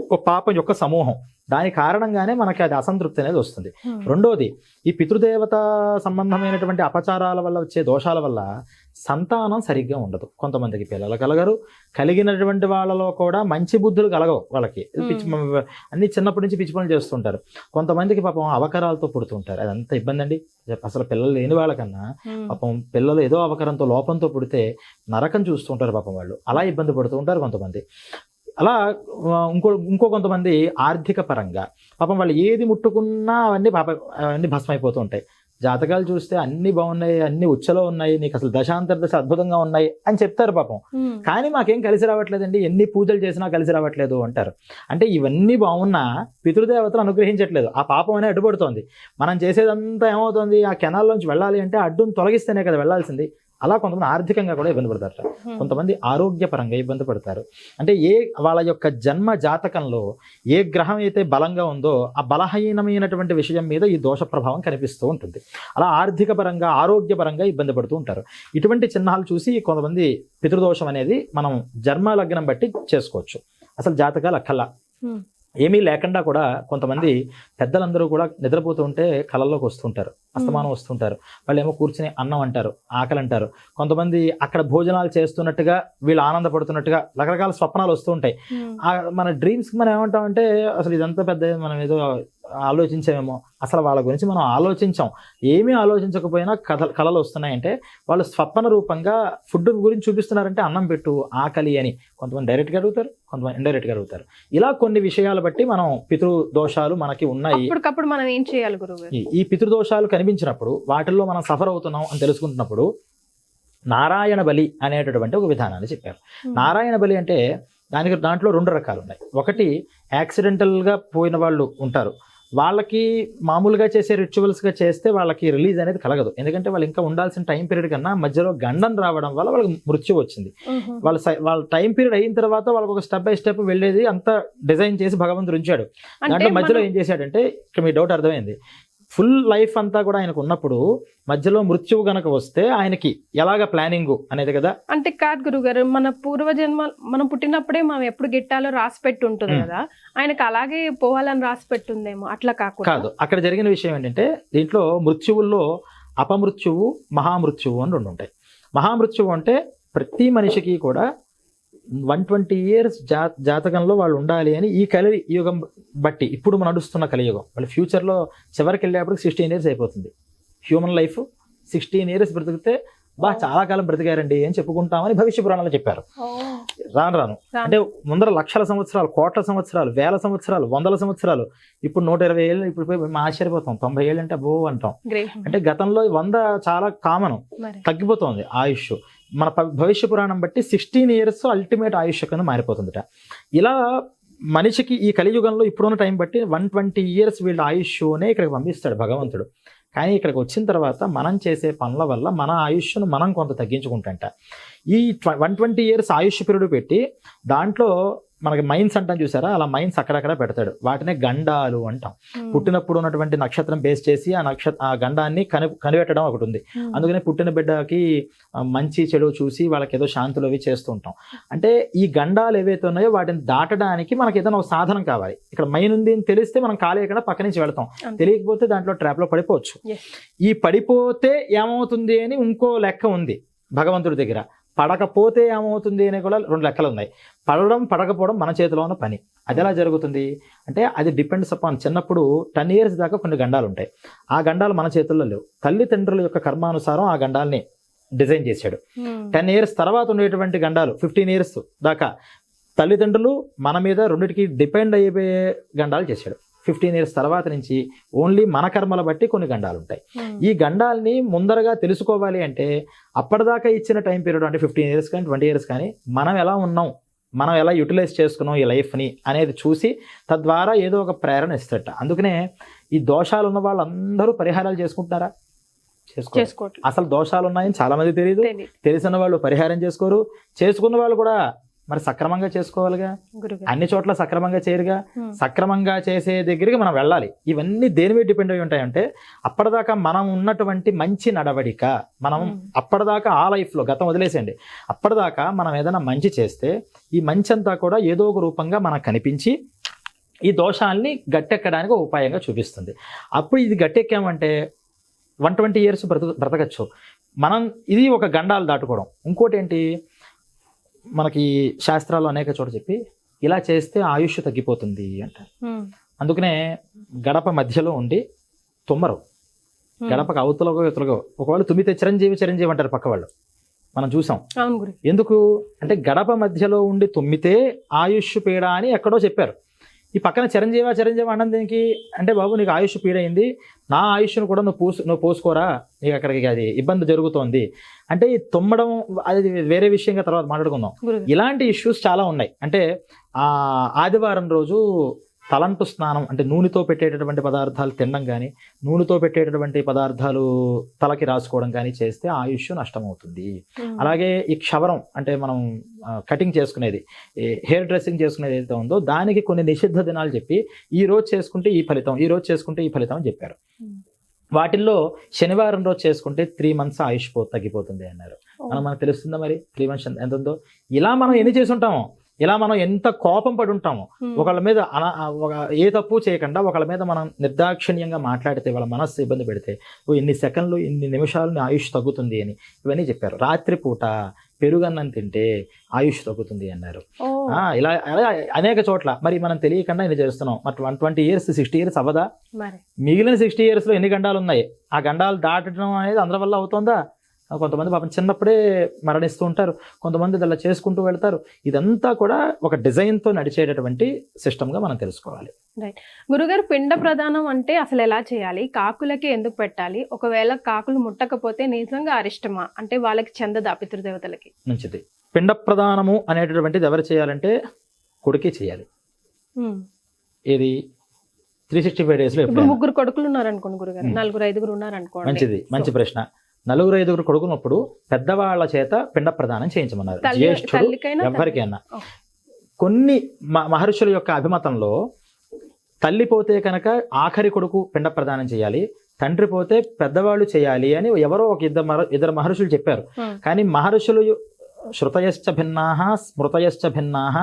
B: ఒక పాపం యొక్క సమూహం, దాని కారణంగానే మనకి అది అసంతృప్తి అనేది వస్తుంది. రెండోది, ఈ పితృదేవత సంబంధమైనటువంటి అపచారాల వల్ల వచ్చే దోషాల వల్ల సంతానం సరిగ్గా ఉండదు. కొంతమందికి పిల్లలు కలగరు, కలిగినటువంటి వాళ్ళలో కూడా మంచి బుద్ధులు కలగవు. వాళ్ళకి అన్ని చిన్నప్పటి నుంచి పిచ్చి పనులు చేస్తుంటారు. కొంతమందికి పాపం అవకరాలతో పుడుతుంటారు, అదంతా ఇబ్బంది అండి. అసలు పిల్లలు లేని వాళ్ళకన్నా పాపం పిల్లలు ఏదో అవకరంతో లోపంతో పుడితే నరకం చూస్తుంటారు పాపం వాళ్ళు, అలా ఇబ్బంది పడుతూ ఉంటారు కొంతమంది. అలా ఇంకో కొంతమంది ఆర్థిక పరంగా పాపం వాళ్ళు ఏది ముట్టుకున్నా అవన్నీ భస్మైపోతూ ఉంటాయి. జాతకాలు చూస్తే అన్ని బాగున్నాయి, అన్ని ఉచ్చలో ఉన్నాయి, నీకు అసలు దశాంతర దశ అద్భుతంగా ఉన్నాయి అని చెప్తారు పాపం. కానీ మాకేం కలిసి రావట్లేదండి, ఎన్ని పూజలు చేసినా కలిసి రావట్లేదు అంటారు. అంటే ఇవన్నీ బాగున్నా పితృదేవతలు అనుగ్రహించట్లేదు, ఆ పాపం అనే అడ్డుపడుతోంది. మనం చేసేదంతా ఏమవుతుంది, ఆ కెనాల్లోంచి వెళ్ళాలి అంటే అడ్డును తొలగిస్తేనే కదా వెళ్ళాల్సింది. అలా కొంతమంది ఆర్థికంగా కూడా ఇబ్బంది పడతారు, కొంతమంది ఆరోగ్యపరంగా ఇబ్బంది పడతారు. అంటే వాళ్ళ యొక్క జన్మ జాతకంలో ఏ గ్రహం అయితే బలంగా ఉందో ఆ బలహీనమైనటువంటి విషయం మీద ఈ దోష ప్రభావం కనిపిస్తూ ఉంటుంది. అలా ఆర్థిక పరంగా ఆరోగ్యపరంగా ఇబ్బంది పడుతూ ఉంటారు. ఇటువంటి చిహ్నాలు చూసి కొంతమంది పితృదోషం అనేది మనం జన్మ లగ్నం బట్టి చేసుకోవచ్చు. అసలు జాతకాలు అక్కల్లా ఏమీ లేకుండా కూడా కొంతమంది పెద్దలందరూ కూడా నిద్రపోతూ ఉంటే కళల్లోకి వస్తుంటారు, అస్తమానం వస్తుంటారు. వాళ్ళు ఏమో కూర్చుని అన్నం అంటారు, ఆకలి అంటారు. కొంతమంది అక్కడ భోజనాలు చేస్తున్నట్టుగా వీళ్ళు ఆనందపడుతున్నట్టుగా రకరకాల స్వప్నాలు వస్తూ ఉంటాయి. మన డ్రీమ్స్కి మనం ఏమంటామంటే అసలు ఇదంతా పెద్ద మనం ఏదో ఆలోచించామేమో, అసలు వాళ్ళ గురించి మనం ఆలోచించాం. ఏమీ ఆలోచించకపోయినా కళలు వస్తున్నాయంటే వాళ్ళు స్వప్న రూపంగా ఫుడ్ గురించి చూపిస్తున్నారంటే అన్నం పెట్టు, ఆకలి అని. కొంతమంది డైరెక్ట్గా అడుగుతారు, కొంతమంది ఇండైరెక్ట్గా అడుగుతారు. ఇలా కొన్ని విషయాలు బట్టి మనం పితృదోషాలు మనకి ఉన్నాయి.
A: అప్పటికప్పుడు మనం ఏం చేయాలి గురువు?
B: ఈ పితృదోషాలు కనిపించినప్పుడు వాటిల్లో మనం సఫర్ అవుతున్నాం అని తెలుసుకుంటున్నప్పుడు నారాయణ బలి అనేటటువంటి ఒక విధానాన్ని చెప్పారు. నారాయణ బలి అంటే దాంట్లో 2 రకాలు ఉన్నాయి. ఒకటి యాక్సిడెంటల్గా పోయిన వాళ్ళు ఉంటారు, వాళ్ళకి మామూలుగా చేసే రిచువల్స్గా చేస్తే వాళ్ళకి రిలీజ్ అనేది కలగదు. ఎందుకంటే వాళ్ళు ఇంకా ఉండాల్సిన టైం పీరియడ్ కన్నా మధ్యలో గండం రావడం వల్ల వాళ్ళకి మృత్యు వచ్చింది. వాళ్ళ టైం పీరియడ్ అయిన తర్వాత వాళ్ళకి ఒక స్టెప్ బై స్టెప్ వెళ్ళేది అంతా డిజైన్ చేసి భగవంతుడు ఉంచాడు. దాంట్లో మధ్యలో ఏం చేశాడంటే, ఇక్కడ మీ డౌట్ అర్థమైంది, ఫుల్ లైఫ్ అంతా కూడా ఆయనకు ఉన్నప్పుడు మధ్యలో మృత్యువు గనక వస్తే ఆయనకి ఎలాగ ప్లానింగ్ అనేది కదా.
A: అంటే కాదు గురుగారు, మన పూర్వజన్మ మనం పుట్టినప్పుడే మనం ఎప్పుడు గిట్టాలో రాసి పెట్టి ఉంటుంది కదా, ఆయనకు అలాగే పోవాలని రాసి పెట్టుందేమో, అట్లా కాదు.
B: అక్కడ జరిగిన విషయం ఏంటంటే, దీంట్లో మృత్యువుల్లో అపమృత్యువు మహామృత్యువు అని 2 ఉంటాయి. మహామృత్యువు అంటే ప్రతి మనిషికి కూడా 120 years జాతకంలో వాళ్ళు ఉండాలి అని ఈ కలియుగం బట్టి, ఇప్పుడు మనం నడుస్తున్న కలియుగం, వాళ్ళు ఫ్యూచర్లో చివరికి వెళ్ళేప్పటికి 16 years అయిపోతుంది. హ్యూమన్ లైఫ్ 16 years బ్రతికితే చాలా కాలం బ్రతికారండి అని చెప్పుకుంటామని భవిష్య పురాణాలు చెప్పారు. రాను అంటే ముందర లక్షల సంవత్సరాలు, కోట్ల సంవత్సరాలు, వేల సంవత్సరాలు, 100 సంవత్సరాలు, ఇప్పుడు 120 ఏళ్ళు. ఇప్పుడు మేము ఆశ్చర్యపోతాం, 90 ఏళ్ళు అంటే అబ్బో అంటాం. అంటే గతంలో 100 చాలా కామన్, తగ్గిపోతుంది ఆయుష్. మన భవిష్య పురాణం బట్టి 16 years అల్టిమేట్ ఆయుష్ కింద మారిపోతుందిట. ఇలా మనిషికి ఈ కలియుగంలో ఇప్పుడున్న టైం బట్టి 120 years వీళ్ళ ఆయుష్నే ఇక్కడికి పంపిస్తాడు భగవంతుడు. కానీ ఇక్కడికి వచ్చిన తర్వాత మనం చేసే పనుల వల్ల మన ఆయుష్ను మనం కొంత తగ్గించుకుంటాంట. ఈ 120 years ఆయుష్ పీరియడ్ పెట్టి దాంట్లో మనకి మైన్స్ అంటాం చూసారా, అలా మైన్స్ అక్కడక్కడ పెడతాడు. వాటినే గండాలు అంటాం. పుట్టినప్పుడు ఉన్నటువంటి నక్షత్రం బేస్ చేసి ఆ గండాన్ని కనిపెట్టడం ఒకటి ఉంది. అందుకనే పుట్టిన బిడ్డకి మంచి చెడు చూసి వాళ్ళకి ఏదో శాంతులు అవి చేస్తూ ఉంటాం. అంటే ఈ గండాలు ఏవైతే ఉన్నాయో వాటిని దాటడానికి మనకి ఏదైనా ఒక సాధనం కావాలి. ఇక్కడ మైన్ ఉంది అని తెలిస్తే మనం కాలేయకుండా పక్క నుంచి వెళ్తాం, తెలియకపోతే దాంట్లో ట్రాప్లో పడిపోవచ్చు. ఈ పడిపోతే ఏమవుతుంది అని ఇంకో లెక్క ఉంది భగవంతుడి దగ్గర. పడకపోతే ఏమవుతుంది అనే కూడా 2 లెక్కలు ఉన్నాయి. పడడం పడకపోవడం మన చేతిలో ఉన్న పని. అది ఎలా జరుగుతుంది అంటే అది డిపెండ్స్ అపాన్ చిన్నప్పుడు 10 years దాకా కొన్ని గండాలు ఉంటాయి. ఆ గండాలు మన చేతుల్లో లేవు. తల్లిదండ్రుల యొక్క కర్మానుసారం ఆ గండాల్ని డిజైన్ చేశాడు. 10 years తర్వాత ఉండేటువంటి గండాలు 15 years దాకా తల్లిదండ్రులు మన మీద రెండిటికి డిపెండ్ అయిపోయే గండాలు చేశాడు. 15 years తర్వాత నుంచి ఓన్లీ మన కర్మల బట్టి కొన్ని గండాలు ఉంటాయి. ఈ గండాల్ని ముందరగా తెలుసుకోవాలి అంటే అప్పటిదాకా ఇచ్చిన టైం పీరియడ్ అంటే 15 years కానీ 20 years కానీ మనం ఎలా ఉన్నాం, మనం ఎలా యూటిలైజ్ చేసుకున్నాం ఈ లైఫ్ని అనేది చూసి తద్వారా ఏదో ఒక ప్రేరణ ఇస్తట. అందుకనే ఈ దోషాలు ఉన్న వాళ్ళందరూ పరిహారాలు చేసుకుంటున్నారా? చేసుకోవట్లేదు. అసలు దోషాలు ఉన్నాయని చాలా మంది తెలియదు. తెలిసిన వాళ్ళు పరిహారం చేసుకోరు. చేసుకున్న వాళ్ళు కూడా మరి సక్రమంగా చేసుకోవాలిగా. అన్ని చోట్ల సక్రమంగా చేయరుగా. సక్రమంగా చేసే దగ్గరికి మనం వెళ్ళాలి. ఇవన్నీ దేని మీద డిపెండ్ అయి ఉంటాయంటే అప్పటిదాకా మనం ఉన్నటువంటి మంచి నడవడిక, మనం అప్పటిదాకా ఆ లైఫ్లో గతం వదిలేసేయండి, అప్పటిదాకా మనం ఏదైనా మంచి చేస్తే ఈ మంచి అంతా కూడా ఏదో ఒక రూపంగా మనకు కనిపించి ఈ దోషాల్ని గట్టెక్కడానికి ఒక ఉపాయంగా చూపిస్తుంది. అప్పుడు ఇది గట్టెక్కామంటే 120 years బ్రతకచ్చు మనం. ఇది ఒక గండాలు దాటుకోవడం. ఇంకోటి ఏంటి, మనకి శాస్త్రాలు అనేక చోట చెప్పి ఇలా చేస్తే ఆయుష్ తగ్గిపోతుంది అంటారు. అందుకనే గడప మధ్యలో ఉండి తుమ్మరు, గడపకు అవతలగో ఇతలగో ఒకవేళ తుమ్మితే చిరంజీవి అంటారు పక్క వాళ్ళు, మనం చూసాం. ఎందుకు అంటే గడప మధ్యలో ఉండి తుమ్మితే ఆయుష్ పీడ అని ఎక్కడో చెప్పారు. ఈ పక్కన చిరంజీవి అన్నం దీనికి అంటే బాబు నీకు ఆయుష్ పీడైంది, నా ఆయుష్ను కూడా నువ్వు పోసుకోరా, నీకు అక్కడికి అది ఇబ్బంది జరుగుతోంది అంటే ఈ తుమ్మడం అది వేరే విషయంగా తర్వాత మాట్లాడుకుందాం. ఇలాంటి ఇష్యూస్ చాలా ఉన్నాయి. అంటే ఆదివారం రోజు తలంటు స్నానం అంటే నూనెతో పెట్టేటటువంటి పదార్థాలు తినడం కానీ, నూనెతో పెట్టేటటువంటి పదార్థాలు తలకి రాసుకోవడం కానీ చేస్తే ఆయుష్ నష్టమవుతుంది. అలాగే ఈ క్షవరం అంటే మనం కటింగ్ చేసుకునేది, హెయిర్ డ్రెస్సింగ్ చేసుకునేది ఏదైతే ఉందో దానికి కొన్ని నిషిద్ధ దినాలు చెప్పి ఈ రోజు చేసుకుంటే ఈ ఫలితం, ఈ రోజు చేసుకుంటే ఈ ఫలితం అని చెప్పారు. వాటిల్లో శనివారం రోజు చేసుకుంటే 3 months ఆయుష్ తగ్గిపోతుంది అన్నారు. మనకు తెలుస్తుందా మరి 3 months ఎంత ఉందో? ఇలా మనం ఎన్ని చేసి ఉంటామో, ఇలా మనం ఎంత కోపం పడి ఉంటామో, ఒకళ్ళ మీద ఏ తప్పు చేయకుండా ఒకళ్ళ మీద మనం నిర్దాక్షిణ్యంగా మాట్లాడితే, వాళ్ళ మనస్సు ఇబ్బంది పెడితే ఇన్ని సెకండ్లు ఇన్ని నిమిషాలు ఆయుష్ తగ్గుతుంది అని ఇవన్నీ చెప్పారు. రాత్రిపూట పెరుగన్నం తింటే ఆయుష్ తగ్గుతుంది అన్నారు. ఇలా అనేక చోట్ల మరి మనం తెలియకుండా ఇది చేస్తున్నాం. మరి 120 years 60 years అవ్వదా? మిగిలిన 60 yearsలో ఎన్ని గండాలు ఉన్నాయి? ఆ గండాలు దాటడం అనేది అందరి వల్ల అవుతుందా? కొంతమంది పాపం చిన్నప్పుడే మరణిస్తూ ఉంటారు, కొంతమంది అలా చేసుకుంటూ వెళ్తారు. ఇదంతా కూడా ఒక డిజైన్తో నడిచేటటువంటి సిస్టమ్గా మనం తెలుసుకోవాలి.
A: రైట్ గురుగారు, పిండ ప్రదానం అంటే అసలు ఎలా చేయాలి? కాకులకి ఎందుకు పెట్టాలి? ఒకవేళ కాకులు ముట్టకపోతే నిజంగా అరిష్టమా? అంటే వాళ్ళకి చెందదా పితృదేవతలకి?
B: మంచిది. పిండ ప్రదానము అనేటటువంటిది ఎవరు చేయాలంటే కొడుకే చేయాలి. ఇది 365 days.
A: ఇప్పుడు 3 కొడుకులు ఉన్నారనుకోండి గురుగారు, 4 5 ఉన్నారనుకోండి.
B: మంచిది, మంచి ప్రశ్న. 4 5 కొడుకున్నప్పుడు పెద్దవాళ్ల చేత పిండ ప్రదానం చేయించమన్నారు. జ్యేష్ఠుడు ఎవరికైనా. కొన్ని మహర్షుల యొక్క అభిమతంలో తల్లి పోతే కనుక ఆఖరి కొడుకు పిండ ప్రదానం చేయాలి, తండ్రి పోతే పెద్దవాళ్ళు చేయాలి అని ఎవరో ఒక ఇద్దరు మహర్షులు చెప్పారు. కానీ మహర్షులు శృతయశ్చ భిన్నాః స్మృతయశ్చ భిన్నాః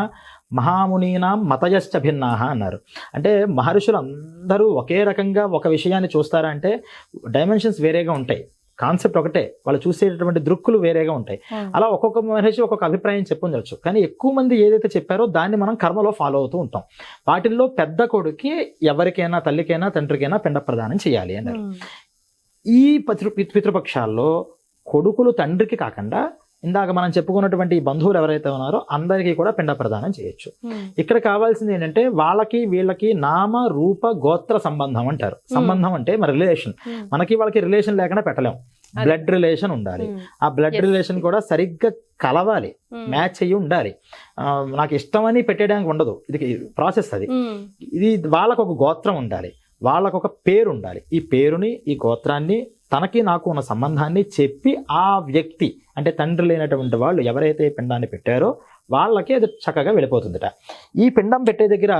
B: మహామునీనాం మతయశ్చ భిన్నాః అన్నారు. అంటే మహర్షులు అందరూ ఒకే రకంగా ఒక విషయాన్ని చూస్తారా అంటే డైమెన్షన్స్ వేరేగా ఉంటాయి, కాన్సెప్ట్ ఒకటే, వాళ్ళు చూసేటటువంటి దృక్కులు వేరేగా ఉంటాయి. అలా ఒక్కొక్క మహర్షి ఒక్కొక్క అభిప్రాయం చెప్పుండొచ్చు. కానీ ఎక్కువ మంది ఏదైతే చెప్పారో దాన్ని మనం కర్మలో ఫాలో అవుతూ ఉంటాం. వాటిల్లో పెద్ద కొడుకి ఎవరికైనా తల్లికైనా తండ్రికైనా పిండ ప్రదానం చేయాలి అన్నారు. ఈ పితృపక్షాల్లో కొడుకులు తండ్రికి కాకుండా ఇందాక మనం చెప్పుకున్నటువంటి బంధువులు ఎవరైతే ఉన్నారో అందరికీ కూడా పిండ ప్రదానం చేయొచ్చు. ఇక్కడ కావాల్సింది ఏంటంటే వాళ్ళకి వీళ్ళకి నామ రూప గోత్ర సంబంధం అంటారు. సంబంధం అంటే మన రిలేషన్, మనకి వాళ్ళకి రిలేషన్ లేకుండా పెట్టలేం. బ్లడ్ రిలేషన్ ఉండాలి. ఆ బ్లడ్ రిలేషన్ కూడా సరిగ్గా కలవాలి, మ్యాచ్ అయ్యి ఉండాలి. నాకు ఇష్టమని పెట్టేయడానికి ఉండదు, ఇది ప్రాసెస్. అది ఇది వాళ్ళకు ఒక గోత్రం ఉండాలి, వాళ్ళకు ఒక పేరు ఉండాలి. ఈ పేరుని ఈ గోత్రాన్ని తనకి నాకు ఉన్న సంబంధాన్ని చెప్పి ఆ వ్యక్తి అంటే తండ్రి లేనటువంటి వాళ్ళు ఎవరైతే పిండాన్ని పెట్టారో వాళ్ళకి అది చక్కగా వెళ్ళిపోతుందట. ఈ పిండం పెట్టే దగ్గర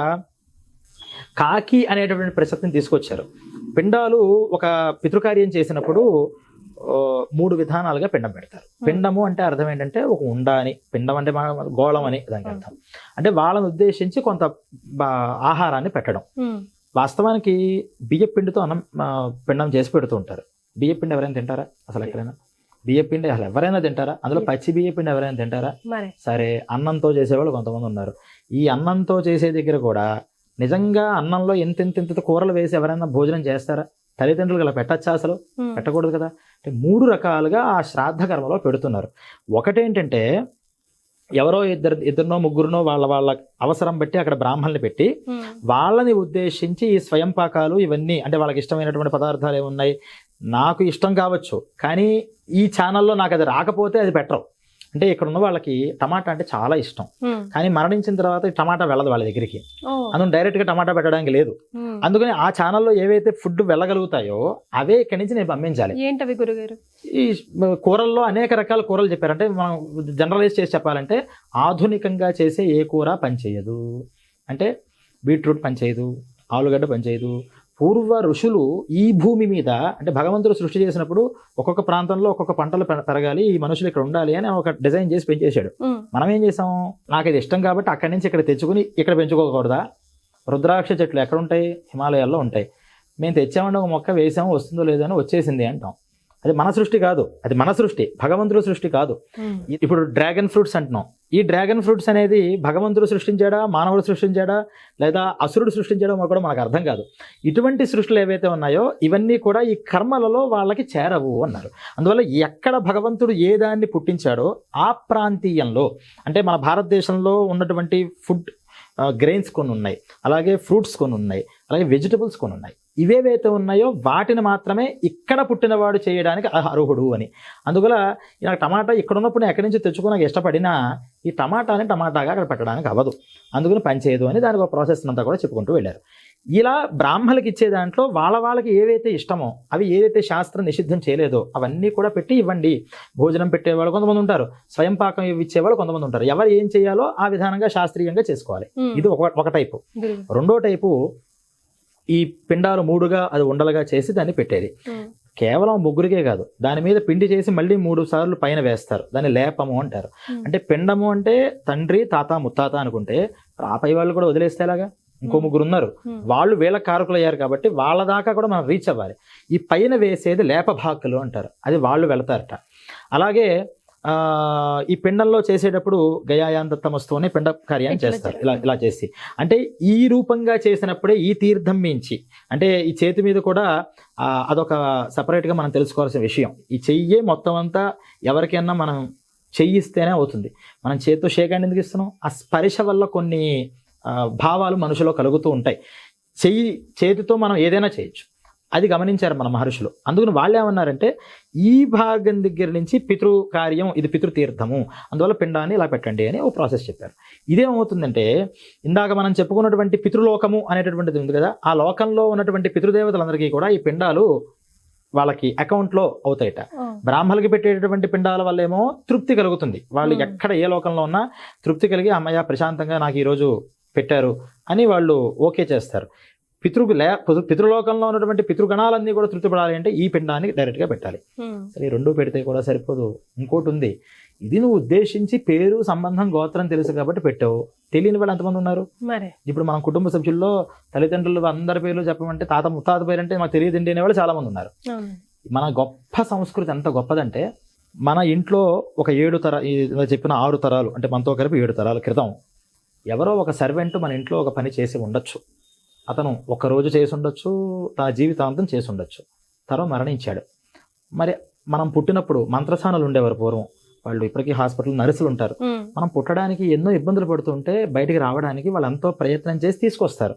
B: కాకి అనేటటువంటి ప్రసక్తిని తీసుకొచ్చారు. పిండాలు ఒక పితృకార్యం చేసినప్పుడు 3 విధానాలుగా పిండం పెడతారు. పిండము అంటే అర్థం ఏంటంటే ఒక ఉండ అని, పిండం అంటే గోళం అని దానికి అర్థం. అంటే వాళ్ళని ఉద్దేశించి కొంత ఆహారాన్ని పెట్టడం. వాస్తవానికి బియ్య పిండితో పిండం చేసి పెడుతూ ఉంటారు. బియ్య పిండి ఎవరైనా తింటారా అసలు ఎక్కడైనా? బియ్య పిండి అసలు ఎవరైనా తింటారా? అందులో పచ్చి బియ్య పిండి ఎవరైనా తింటారా?
A: మరి
B: సరే, అన్నంతో చేసేవాళ్ళు కొంతమంది ఉన్నారు. ఈ అన్నంతో చేసే దగ్గర కూడా నిజంగా అన్నంలో ఎంత కూరలు వేసి ఎవరైనా భోజనం చేస్తారా? తల్లిదండ్రులు అలా పెట్టచ్చా? అసలు పెట్టకూడదు కదా. అంటే 3 రకాలుగా ఆ శ్రాద్ధ కర్మలో పెడుతున్నారు. ఒకటేంటంటే ఎవరో ఇద్దరినో ముగ్గురునో వాళ్ళ అవసరం బట్టి అక్కడ బ్రాహ్మణుల్ని పెట్టి వాళ్ళని ఉద్దేశించి ఈ స్వయం పాకాలు ఇవన్నీ, అంటే వాళ్ళకి ఇష్టమైనటువంటి పదార్థాలు ఏమున్నాయి, నాకు ఇష్టం కావచ్చు కానీ ఈ ఛానల్లో నాకు అది రాకపోతే అది పెట్టరు. అంటే ఇక్కడ ఉన్న వాళ్ళకి టమాటా అంటే చాలా ఇష్టం, కానీ మరణించిన తర్వాత ఈ టమాటా వెళ్ళదు వాళ్ళ దగ్గరికి. అందులో డైరెక్ట్గా టమాటా పెట్టడానికి లేదు. అందుకని ఆ ఛానల్లో ఏవైతే ఫుడ్ వెళ్ళగలుగుతాయో అవే ఇక్కడి నుంచి నేను పంపించాలి.
A: ఏంటవి గురుగారు? ఈ
B: కూరల్లో అనేక రకాల కూరలు చెప్పారు. అంటే మనం జనరలైజ్ చేసి చెప్పాలంటే ఆధునికంగా చేసే ఏ కూర పనిచేయదు. అంటే బీట్రూట్ పనిచేయదు, ఆలుగడ్డ పనిచేయదు. పూర్వ ఋషులు ఈ భూమి మీద, అంటే భగవంతుడు సృష్టి చేసినప్పుడు ఒక్కొక్క ప్రాంతంలో ఒక్కొక్క పంటలు పెరగాలి, ఈ మనుషులు ఇక్కడ ఉండాలి అని ఒక డిజైన్ చేసి పెంచేశాడు. మనం ఏం చేసాం, నాకు ఇది ఇష్టం కాబట్టి అక్కడి నుంచి ఇక్కడ తెచ్చుకుని ఇక్కడ పెంచుకోకూడదా? రుద్రాక్ష చెట్లు ఎక్కడ ఉంటాయి? హిమాలయాల్లో ఉంటాయి. మేము తెచ్చామంటే ఒక మొక్క వేసాము, వస్తుందో లేదో అని వచ్చేసింది అంటాం. అది మన సృష్టి కాదు, అది మన సృష్టి, భగవంతుడు సృష్టి కాదు. ఇప్పుడు డ్రాగన్ ఫ్రూట్స్ అంటున్నాం. ఈ డ్రాగన్ ఫ్రూట్స్ అనేది భగవంతుడు సృష్టించాడా, మానవుడు సృష్టించాడా, లేదా అసురుడు సృష్టించడం కూడా మనకు అర్థం కాదు. ఇటువంటి సృష్టిలు ఏవైతే ఉన్నాయో ఇవన్నీ కూడా ఈ కర్మలలో వాళ్ళకి చేరవు అన్నారు. అందువల్ల ఎక్కడ భగవంతుడు ఏ దాన్ని పుట్టించాడో ఆ ప్రాంతీయంలో, అంటే మన భారతదేశంలో ఉన్నటువంటి ఫుడ్ గ్రెయిన్స్ కొన్ని ఉన్నాయి, అలాగే ఫ్రూట్స్ కొన్ని ఉన్నాయి, అలాగే వెజిటబుల్స్ కొన్ని ఉన్నాయి. ఇవేవైతే ఉన్నాయో వాటిని మాత్రమే ఇక్కడ పుట్టినవాడు చేయడానికి అర్హుడు అని. అందువల్ల నాకు టమాటా ఇక్కడ ఉన్నప్పుడు ఎక్కడి నుంచి తెచ్చుకోవడానికి ఇష్టపడినా ఈ టమాటాని టమాటాగా అక్కడ పెట్టడానికి అవ్వదు, అందుకని పనిచేయదు అని దానికి ఒక ప్రాసెస్ అంతా కూడా చెప్పుకుంటూ వెళ్ళారు. ఇలా బ్రాహ్మణులకి ఇచ్చే దాంట్లో వాళ్ళకి ఏవైతే ఇష్టమో, అవి ఏదైతే శాస్త్రం నిషిద్ధం చేయలేదో అవన్నీ కూడా పెట్టి ఇవ్వండి. భోజనం పెట్టేవాళ్ళు కొంతమంది ఉంటారు, స్వయం పాకం ఇచ్చేవాళ్ళు కొంతమంది ఉంటారు. ఎవరు ఏం చేయాలో ఆ విధానంగా శాస్త్రీయంగా చేసుకోవాలి. ఇది ఒక టైపు. రెండో టైపు ఈ పిండాలు 3గా అది ఉండలుగా చేసి దాన్ని పెట్టేది. కేవలం ముగ్గురికే కాదు, దాని మీద పిండి చేసి మళ్ళీ 3 సార్లు పైన వేస్తారు. దాన్ని లేపము అంటారు. అంటే పిండము అంటే తండ్రి, తాత, ముత్తాత అనుకుంటే ఆ పై వాళ్ళు కూడా వదిలేస్తే ఎలాగా? ఇంకో 3 ఉన్నారు, వాళ్ళు వీళ్ళ కారకులు అయ్యారు కాబట్టి వాళ్ళ దాకా కూడా మనం రీచ్ అవ్వాలి. ఈ పైన వేసేది లేపభాకులు అంటారు, అది వాళ్ళు వెళతారట. అలాగే ఈ పిండంలో చేసేటప్పుడు గయాయాంతమస్తూనే పిండ కార్యాన్ని చేస్తారు. ఇలా చేసి, అంటే ఈ రూపంగా చేసినప్పుడే ఈ తీర్థం మించి, అంటే ఈ చేతి మీద కూడా అదొక సపరేట్గా మనం తెలుసుకోవాల్సిన విషయం. ఈ చెయ్యే మొత్తం అంతా ఎవరికైనా మనం చెయ్యిస్తేనే అవుతుంది. మనం చేతితో షేక్ హ్యాండ్ ఎందుకు ఇస్తున్నాం? ఆ స్పర్శ వల్ల కొన్ని భావాలు మనుషులో కలుగుతూ ఉంటాయి. చేతితో మనం ఏదైనా చేయొచ్చు, అది గమనించారు మన మహర్షులు. అందుకని వాళ్ళు ఏమన్నారంటే ఈ భాగం దగ్గర నుంచి పితృ కార్యం, ఇది పితృతీర్థము, అందువల్ల పిండాన్ని ఇలా పెట్టండి అని ఓ ప్రాసెస్ చెప్పారు. ఇదేమవుతుందంటే ఇందాక మనం చెప్పుకున్నటువంటి పితృలోకము అనేటటువంటిది ఉంది కదా, ఆ లోకంలో ఉన్నటువంటి పితృదేవతలందరికీ కూడా ఈ పిండాలు వాళ్ళకి అకౌంట్లో అవుతాయట. బ్రాహ్మణులకి పెట్టేటటువంటి పిండాల వల్ల ఏమో తృప్తి కలుగుతుంది. వాళ్ళు ఎక్కడ ఏ లోకంలో ఉన్నా తృప్తి కలిగి అమ్మయ్య ప్రశాంతంగా నాకు ఈరోజు పెట్టారు అని వాళ్ళు ఓకే చేస్తారు. పితృలోకంలో ఉన్నటువంటి పితృగణాలన్నీ కూడా తృప్తిపడాలి అంటే ఈ పిండాన్ని డైరెక్ట్గా పెట్టాలి. సరే, 2 పెడితే కూడా సరిపోదు, ఇంకోటి ఉంది. ఇది నువ్వు ఉద్దేశించి పేరు, సంబంధం, గోత్రం తెలుసు కాబట్టి పెట్టావు. తెలియని వాళ్ళు ఎంతమంది ఉన్నారు? ఇప్పుడు మనం కుటుంబ సభ్యుల్లో తల్లిదండ్రులు అందరి పేర్లు చెప్పమంటే తాత ముత్తాత పేరు అంటే మాకు తెలియదండి అనేవాళ్ళు చాలా మంది ఉన్నారు. మన గొప్ప సంస్కృతి ఎంత గొప్పదంటే మన ఇంట్లో ఒక 7 తరాలు చెప్పిన 6 తరాలు, అంటే మనతో కలిపి 7 తరాల క్రితం ఎవరో ఒక సర్వెంట్ మన ఇంట్లో ఒక పని చేసి ఉండొచ్చు. అతను ఒకరోజు చేసి ఉండొచ్చు, తన జీవితాంతం చేసి ఉండొచ్చు. తర్వాత మరణించాడు. మరి మనం పుట్టినప్పుడు మంత్రసానాలు ఉండేవారు పూర్వం, వాళ్ళు ఇప్పటికీ హాస్పిటల్ నర్సులు ఉంటారు. మనం పుట్టడానికి ఎన్నో ఇబ్బందులు పడుతుంటే బయటికి రావడానికి వాళ్ళు ఎంతో ప్రయత్నం చేసి తీసుకొస్తారు.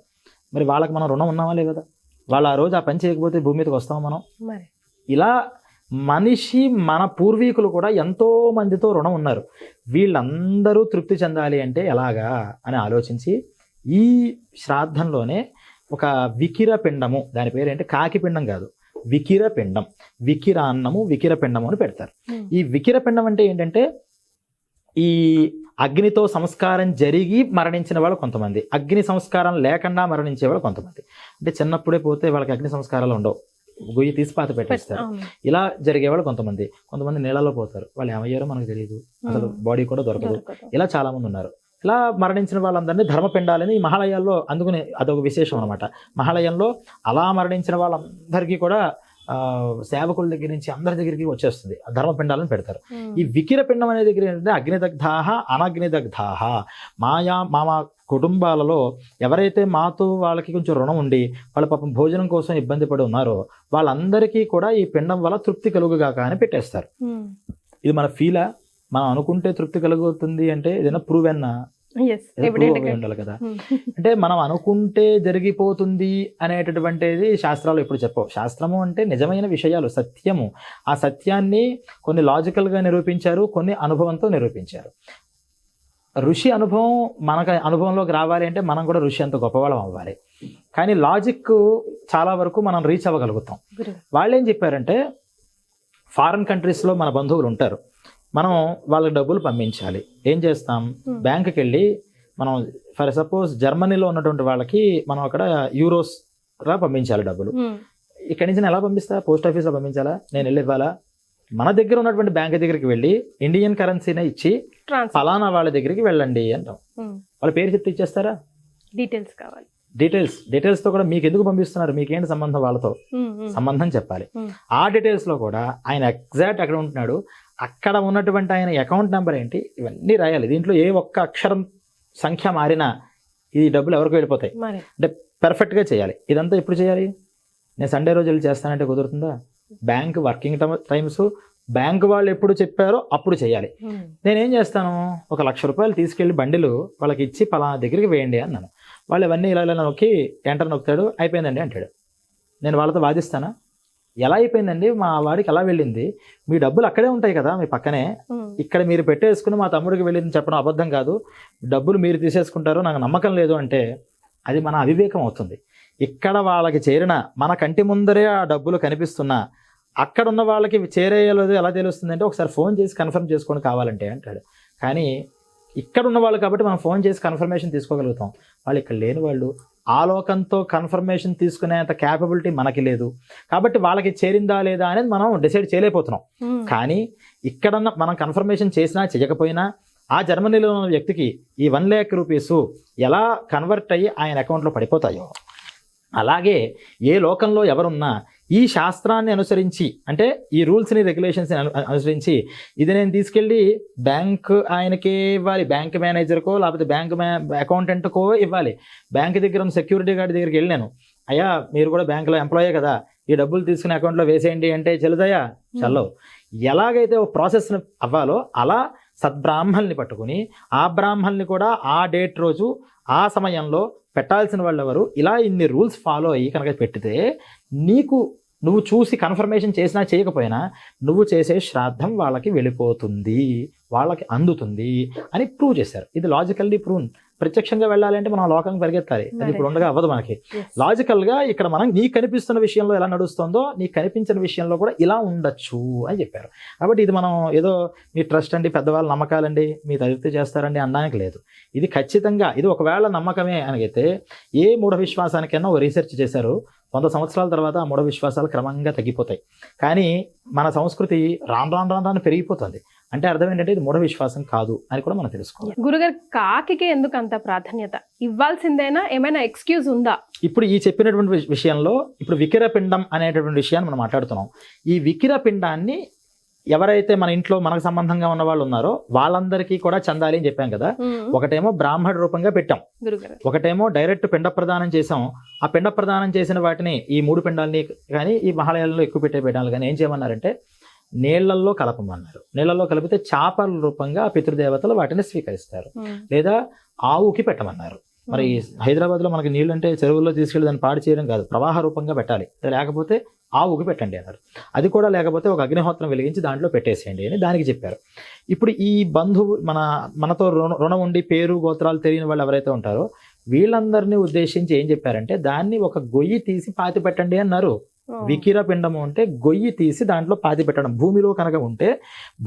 B: మరి వాళ్ళకి మనం రుణం ఉన్నామా లేదా? వాళ్ళు ఆ రోజు ఆ పని చేయకపోతే భూమి మీదకి వస్తామా మనం? ఇలా మనిషి, మన పూర్వీకులు కూడా ఎంతో మందితో రుణం ఉన్నారు. వీళ్ళందరూ తృప్తి చెందాలి అంటే ఎలాగా అని ఆలోచించి ఈ శ్రాద్ధంలోనే ఒక వికిర పిండము, దాని పేరు ఏంటి, కాకి పిండం కాదు, వికిర పిండం, వికిరాన్నము, వికిర పిండము అని పెడతారు. ఈ వికిర పిండం అంటే ఏంటంటే ఈ అగ్నితో సంస్కారం జరిగి మరణించిన వాళ్ళు కొంతమంది, అగ్ని సంస్కారం లేకుండా మరణించే వాళ్ళు కొంతమంది. అంటే చిన్నప్పుడే పోతే వాళ్ళకి అగ్ని సంస్కారాలు ఉండవు, గొయ్యి తీసి పాత పెట్టేస్తారు. ఇలా జరిగేవాళ్ళు కొంతమంది నీళ్ళలో పోతారు, వాళ్ళు ఏమయ్యారో మనకు తెలియదు, అసలు బాడీ కూడా దొరకదు. ఇలా చాలా మంది ఉన్నారు. ఇలా మరణించిన వాళ్ళందరినీ ధర్మపిండాలని ఈ మహాలయాల్లో, అందుకని అదొక విశేషం అనమాట. మహాలయంలో అలా మరణించిన వాళ్ళందరికీ కూడా సేవకుల దగ్గర నుంచి అందరి దగ్గరికి వచ్చేస్తుంది, ధర్మపిండాలను పెడతారు. ఈ వికిర పిండం అనే దగ్గర ఏంటంటే అగ్నిదగ్ధాహ అనగ్నిదగ్ధాహ, మా కుటుంబాలలో ఎవరైతే మాతో వాళ్ళకి కొంచెం రుణం ఉండి వాళ్ళ పాపం భోజనం కోసం ఇబ్బంది పడి ఉన్నారో వాళ్ళందరికీ కూడా ఈ పిండం వల్ల తృప్తి కలుగుగాక అని పెట్టేస్తారు. ఇది మన ఫీలా, మనం అనుకుంటే తృప్తి కలుగుతుంది అంటే ఏదైనా ప్రూవ్ అన్నా ఉండాలి కదా. అంటే మనం అనుకుంటే జరిగిపోతుంది అనేటటువంటిది శాస్త్రాలు ఎప్పుడు చెప్పవు. శాస్త్రము అంటే నిజమైన విషయాలు, సత్యము. ఆ సత్యాన్ని కొన్ని లాజికల్గా నిరూపించారు, కొన్ని అనుభవంతో నిరూపించారు. ఋషి అనుభవం మనకు అనుభవంలోకి రావాలి అంటే మనం కూడా ఋషి అంత గొప్పవాళ్ళం అవ్వాలి. కానీ లాజిక్ చాలా వరకు మనం రీచ్ అవ్వగలుగుతాం. వాళ్ళు ఏం చెప్పారంటే ఫారిన్ కంట్రీస్లో మన బంధువులు ఉంటారు, మనం వాళ్ళకి డబ్బులు పంపించాలి. ఏం చేస్తాం, బ్యాంకుకి వెళ్ళి మనం ఫర్ సపోజ్ జర్మనీలో ఉన్నటువంటి వాళ్ళకి మనం అక్కడ యూరోస్గా పంపించాలి డబ్బులు. ఇక్కడి నుంచి నేను ఎలా పంపిస్తా, పోస్ట్ ఆఫీస్లో పంపించాలా, నేను వెళ్ళి ఇవ్వాలా? మన దగ్గర ఉన్నటువంటి బ్యాంక్ దగ్గరికి వెళ్ళి ఇండియన్ కరెన్సీనే ఇచ్చి ఫలానా వాళ్ళ దగ్గరికి వెళ్ళండి అంటాం. వాళ్ళ పేరు చెప్తే ఇచ్చేస్తారా?
A: డీటెయిల్స్ కావాలి.
B: డీటెయిల్స్తో కూడా మీకు ఎందుకు పంపిస్తున్నారు, మీకేంటి సంబంధం, వాళ్ళతో సంబంధం చెప్పాలి. ఆ డీటెయిల్స్లో కూడా ఆయన ఎగ్జాక్ట్ అక్కడ ఉంటున్నాడు, అక్కడ ఉన్నటువంటి ఆయన అకౌంట్ నెంబర్ ఏంటి, ఇవన్నీ రాయాలి. దీంట్లో ఏ ఒక్క అక్షరం సంఖ్య మారినా ఈ డబ్బులు ఎవరికి వెళ్ళిపోతాయి. అంటే పర్ఫెక్ట్గా చేయాలి. ఇదంతా ఎప్పుడు చేయాలి? నేను సండే రోజు వెళ్ళి చేస్తానంటే కుదురుతుందా? బ్యాంక్ వర్కింగ్ టైమ్స్, బ్యాంక్ వాళ్ళు ఎప్పుడు చెప్పారో అప్పుడు చేయాలి. నేనేం చేస్తాను, 1,00,000 రూపాయలు తీసుకెళ్లి బండిలు వాళ్ళకి ఇచ్చి పలానా దగ్గరికి వేయండి అన్నాను. వాళ్ళు ఇవన్నీ ఇలా నొక్కి ఎంటర్ నొక్కుతాడు, అయిపోయిందండి అంటాడు. నేను వాళ్ళతో వాదిస్తానా? ఎలా అయిపోయిందండి, మా వాడికి ఎలా వెళ్ళింది, మీ డబ్బులు అక్కడే ఉంటాయి కదా మీ పక్కనే, ఇక్కడ మీరు పెట్టేసుకుని మా తమ్ముడికి వెళ్ళింది చెప్పడం అబద్ధం కాదు, డబ్బులు మీరు తీసేసుకుంటారో నాకు నమ్మకం లేదు అంటే అది మన అవివేకం అవుతుంది. ఇక్కడ వాళ్ళకి చేరిన మన కంటి ముందరే ఆ డబ్బులు కనిపిస్తున్నా అక్కడ ఉన్న వాళ్ళకి చేరేయలేదు ఎలా తెలుస్తుంది అంటే ఒకసారి ఫోన్ చేసి కన్ఫర్మ్ చేసుకొని కావాలంటే అంటాడు. కానీ ఇక్కడ ఉన్న వాళ్ళు కాబట్టి మనం ఫోన్ చేసి కన్ఫర్మేషన్ తీసుకోగలుగుతాం. వాళ్ళు ఇక్కడ లేని వాళ్ళు ఆలోకంతో కన్ఫర్మేషన్ తీసుకునేంత క్యాపబిలిటీ మనకి లేదు. కాబట్టి వాళ్ళకి చేరిందా లేదా అనేది మనం డిసైడ్ చేయలేకపోతున్నాం. కానీ ఇక్కడన్నా మనం కన్ఫర్మేషన్ చేసినా చేయకపోయినా ఆ జర్మనీలో ఉన్న వ్యక్తికి ఈ 1,00,000 రూపీస్ ఎలా కన్వర్ట్ అయ్యి ఆయన అకౌంట్లో పడిపోతాయో అలాగే ఏ లోకంలో ఎవరున్నా ఈ శాస్త్రాన్ని అనుసరించి, అంటే ఈ రూల్స్ని రెగ్యులేషన్స్ని అనుసరించి ఇది నేను తీసుకెళ్ళి బ్యాంక్ ఆయనకే ఇవ్వాలి, బ్యాంక్ మేనేజర్కో లేకపోతే బ్యాంక్ అకౌంటెంట్కో ఇవ్వాలి. బ్యాంక్ దగ్గర ఉన్న సెక్యూరిటీ గార్డ్ దగ్గరికి వెళ్ళాను, అయ్యా మీరు కూడా బ్యాంకులో ఎంప్లాయే కదా, ఈ డబ్బులు తీసుకుని అకౌంట్లో వేసేయండి అంటే చెల్లుదయా? చల్లవు. ఎలాగైతే ఓ ప్రాసెస్ అవ్వాలో అలా సద్బ్రాహ్మల్ని పట్టుకుని ఆ బ్రాహ్మల్ని కూడా ఆ డేట్ రోజు ఆ సమయంలో పెట్టాల్సిన వాళ్ళు ఎవరు, ఇలా ఇన్ని రూల్స్ ఫాలో అయ్యి కనుక పెట్టితే నీకు నువ్వు చూసి కన్ఫర్మేషన్ చేసినా చేయకపోయినా నువ్వు చేసే శ్రాద్ధం వాళ్ళకి వెళ్ళిపోతుంది, వాళ్ళకి అందుతుంది అని ప్రూవ్ చేశారు. ఇది లాజికల్లీ ప్రూవ్. ప్రత్యక్షంగా వెళ్ళాలంటే మనం లోకానికి పరిగెత్తాలి, అది ఇప్పుడు ఉండగా అవ్వదు మనకి. లాజికల్గా ఇక్కడ మనం నీకు కనిపిస్తున్న విషయంలో ఎలా నడుస్తుందో నీకు కనిపించిన విషయంలో కూడా ఇలా ఉండొచ్చు అని చెప్పారు. కాబట్టి ఇది మనం ఏదో మీ ట్రస్ట్ అండి, పెద్దవాళ్ళ నమ్మకాలండి, మీ తదిప్తి చేస్తారండి అనడానికి లేదు. ఇది ఖచ్చితంగా ఇది ఒకవేళ నమ్మకమే అనగైతే ఏ మూఢ విశ్వాసానికైనా ఓ రీసెర్చ్ చేశారు, 100 సంవత్సరాల తర్వాత ఆ మూఢ విశ్వాసాలు క్రమంగా తగ్గిపోతాయి. కానీ మన సంస్కృతి రాను పెరిగిపోతుంది. అంటే అర్థం ఏంటంటే ఇది మూఢ విశ్వాసం కాదు అని కూడా మనం తెలుసుకోవాలి.
A: గురుగారు, కాకి ఎందుకు అంత ప్రాధాన్యత ఇవ్వాల్సిందేనా, ఏమైనా ఎక్స్క్యూజ్ ఉందా?
B: ఇప్పుడు ఈ చెప్పినటువంటి విషయంలో ఇప్పుడు వికిర పిండం అనేటటువంటి విషయాన్ని మనం మాట్లాడుతున్నాం. ఈ వికిర పిండాన్ని ఎవరైతే మన ఇంట్లో మనకు సంబంధంగా ఉన్న వాళ్ళు ఉన్నారో వాళ్ళందరికీ కూడా చెందాలి అని చెప్పాం కదా. ఒకటేమో బ్రాహ్మణ రూపంగా పెట్టాం, ఒకటేమో డైరెక్ట్ పిండ ప్రదానం చేసాం. ఆ పిండ ప్రదానం చేసిన వాటిని ఈ 3 పిండాలని కానీ ఈ మహాలయాల్లో ఎక్కువ పెట్టే పిండాలు కానీ ఏం చేయమన్నారంటే నీళ్లల్లో కలపమన్నారు. నీళ్లలో కలిపితే చేపల రూపంగా పితృదేవతలు వాటిని స్వీకరిస్తారు. లేదా ఆవుకి పెట్టమన్నారు. మరి హైదరాబాద్లో మనకి నీళ్ళు అంటే చెరువుల్లో తీసుకెళ్ళి దాన్ని పాడు చేయడం కాదు, ప్రవాహ రూపంగా పెట్టాలి. లేకపోతే ఆవుకి పెట్టండి అన్నారు. అది కూడా లేకపోతే ఒక అగ్నిహోత్రం వెలిగించి దాంట్లో పెట్టేసేయండి అని దానికి చెప్పారు. ఇప్పుడు ఈ బంధువు మనతో రుణం ఉండి పేరు గోత్రాలు తెలియని వాళ్ళు ఎవరైతే ఉంటారో వీళ్ళందరినీ ఉద్దేశించి ఏం చెప్పారంటే దాన్ని ఒక గొయ్యి తీసి పాతి పెట్టండి అన్నారు. వికిర పిండము అంటే గొయ్యి తీసి దాంట్లో పాతి పెట్టడం. భూమిలో కనుక ఉంటే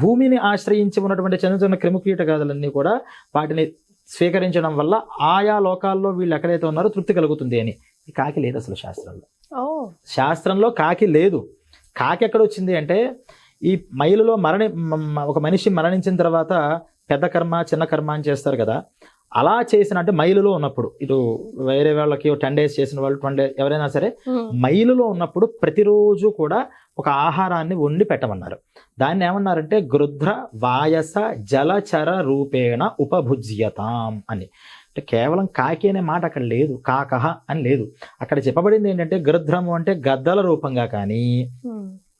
B: భూమిని ఆశ్రయించి ఉన్నటువంటి చిన్న చిన్న క్రిముకీటకాదులన్నీ కూడా వాటిని స్వీకరించడం వల్ల ఆయా లోకాల్లో వీళ్ళు ఎక్కడైతే ఉన్నారో తృప్తి కలుగుతుంది అని. ఈ కాకి లేదు అసలు శాస్త్రంలో కాకి లేదు. కాకి ఎక్కడ వచ్చింది అంటే ఈ మైలులో ఒక మనిషి మరణించిన తర్వాత పెద్ద కర్మ చిన్న కర్మ అని చేస్తారు కదా, అలా చేసిన అంటే మైలులో ఉన్నప్పుడు ఇటు వేరే వాళ్ళకి 10 days చేసిన వాళ్ళు 20 days ఎవరైనా సరే మైలులో ఉన్నప్పుడు ప్రతిరోజు కూడా ఒక ఆహారాన్ని వండి పెట్టమన్నారు. దాన్ని ఏమన్నారంటే గృధ్ర వాయస జలచర రూపేణ ఉపభుజ్యతాం అని. అంటే కేవలం కాకి అనే మాట అక్కడ లేదు, కాకహ అని లేదు. అక్కడ చెప్పబడింది ఏంటంటే గృధ్రము అంటే గద్దల రూపంగా కానీ,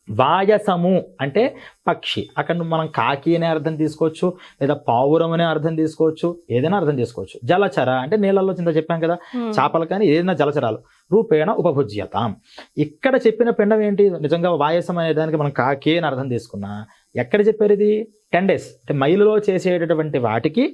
B: వాయసము అంటే పక్షి, అక్కడ మనం కాకి అనే అర్థం తీసుకోవచ్చు, లేదా పావురం అనే అర్థం తీసుకోవచ్చు, ఏదైనా అర్థం తీసుకోవచ్చు. జలచర అంటే నీళ్ళల్లో చింత చెప్పాం కదా, చేపలు కానీ ఏదైనా జలచరాలు రూపేణ ఉపభుజ్యతాం. ఇక్కడ చెప్పిన పిండం ఏంటి, నిజంగా వాయసం అనే దానికి మనం కాకి అని అర్థం తీసుకున్నా ఎక్కడ చెప్పారు ఇది 10 days అంటే మైలులో చేసేటటువంటి వాటికి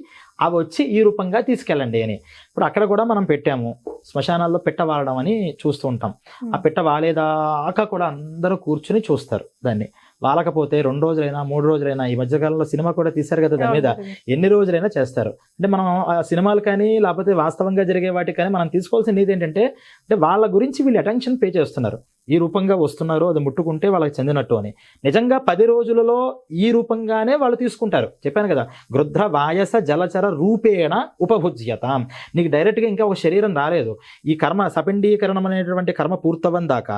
B: అవి వచ్చి ఈ రూపంగా తీసుకెళ్ళండి అని. ఇప్పుడు అక్కడ కూడా మనం పెట్టాము, శ్మశానాల్లో పెట్ట వాడడం అని చూస్తూ ఉంటాం. ఆ పెట్ట వాలేదాకా కూడా అందరూ కూర్చుని చూస్తారు దాన్ని. వాలకపోతే 2 రోజులైనా 3 రోజులైనా, ఈ మధ్యకాలంలో సినిమా కూడా తీశారు కదా దాని మీద, ఎన్ని రోజులైనా చేస్తారు. అంటే మనం ఆ సినిమాలు కానీ లేకపోతే వాస్తవంగా జరిగే వాటికి కానీ మనం తీసుకోవాల్సిన ఇది ఏంటంటే, అంటే వాళ్ళ గురించి వీళ్ళు అటెన్షన్ పే చేస్తున్నారు. ఈ రూపంగా వస్తున్నారు, అది ముట్టుకుంటే వాళ్ళకి చెందినట్టు అని. నిజంగా 10 రోజులలో ఈ రూపంగానే వాళ్ళు తీసుకుంటారు. చెప్పాను కదా, గృధ్ర వాయస జలచర రూపేణ ఉపభుజ్యతాం. నీకు డైరెక్ట్గా ఇంకా ఒక శరీరం రాలేదు. ఈ కర్మ సపిండీకరణం అనేటువంటి కర్మ పూర్తవని దాకా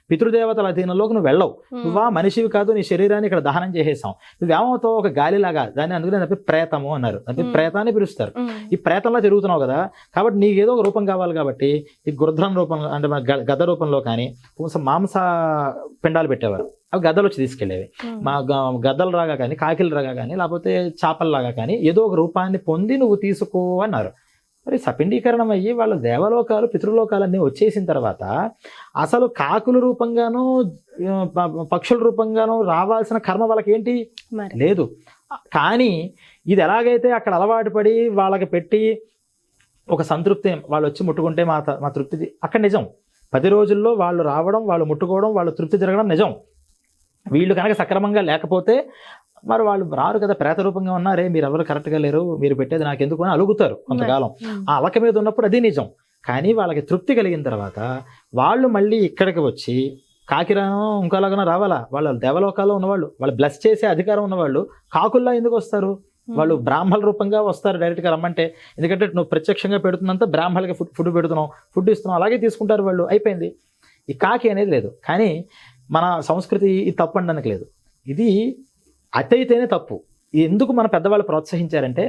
B: పితృదేవతల అధీనంలోకి నువ్వు వెళ్ళవు. నువ్వా మనిషివి కాదు, నీ శరీరాన్ని ఇక్కడ దహనం చేసేసాం. నువ్వేమవుతావు, ఒక గాలిలాగా. దాన్ని అందుకని ప్రేతము అన్నారు, అంటే ప్రేతాన్ని పిలుస్తారు. ఈ ప్రేతంలో తిరుగుతున్నావు కదా, కాబట్టి నీకు ఏదో ఒక రూపం కావాలి. కాబట్టి ఈ గృధ్రం రూపంలో అంటే మన గద్ద రూపంలో కానీ మాంస పిండాలు పెట్టేవారు, అవి గద్దలు వచ్చి తీసుకెళ్లేవి. మా గద్దలు రాగా కానీ, కాకిలు రాగా కానీ, లేకపోతే చేపల్లాగా కానీ ఏదో ఒక రూపాన్ని పొంది నువ్వు తీసుకో అన్నారు. మరి సపిండీకరణం అయ్యి వాళ్ళ దేవలోకాలు పితృలోకాలన్నీ వచ్చేసిన తర్వాత అసలు కాకుల రూపంగానూ పక్షుల రూపంగానూ రావాల్సిన కర్మ వాళ్ళకి ఏంటి లేదు. కానీ ఇది ఎలాగైతే అక్కడ అలవాటు పడి వాళ్ళకి పెట్టి ఒక సంతృప్తి, వాళ్ళు వచ్చి ముట్టుకుంటే మా తృప్తి అక్కడ నిజం. 10 రోజుల్లో వాళ్ళు రావడం, వాళ్ళు ముట్టుకోవడం, వాళ్ళు తృప్తి జరగడం నిజం. వీళ్ళు కనుక సక్రమంగా లేకపోతే మరి వాళ్ళు రారు కదా. ప్రేత రూపంగా ఉన్నారే, మీరు ఎవరు కరెక్ట్గా లేరు, మీరు పెట్టేది నాకు ఎందుకు అని అలుగుతారు కొంతకాలం. ఆ అలక మీద ఉన్నప్పుడు అది నిజం. కానీ వాళ్ళకి తృప్తి కలిగిన తర్వాత వాళ్ళు మళ్ళీ ఇక్కడికి వచ్చి కాకిరాను ఇంకోలాగా రావాలా? వాళ్ళ దేవలోకాల్లో ఉన్నవాళ్ళు, వాళ్ళు బ్లెస్ చేసే అధికారం ఉన్నవాళ్ళు కాకుల్లా ఎందుకు వస్తారు? వాళ్ళు బ్రాహ్మణ రూపంగా వస్తారు డైరెక్ట్గా రమ్మంటే. ఎందుకంటే నువ్వు ప్రత్యక్షంగా పెడుతున్నంత బ్రాహ్మణులకి ఫుడ్ పెడుతున్నావు, ఫుడ్ ఇస్తున్నావు, అలాగే తీసుకుంటారు వాళ్ళు. అయిపోయింది. ఈ కాకి అనేది లేదు. కానీ మన సంస్కృతి ఇది తప్పు అనడానికి లేదు, ఇది అతైతేనే తప్పు. ఎందుకు మన పెద్దవాళ్ళు ప్రోత్సహించారంటే,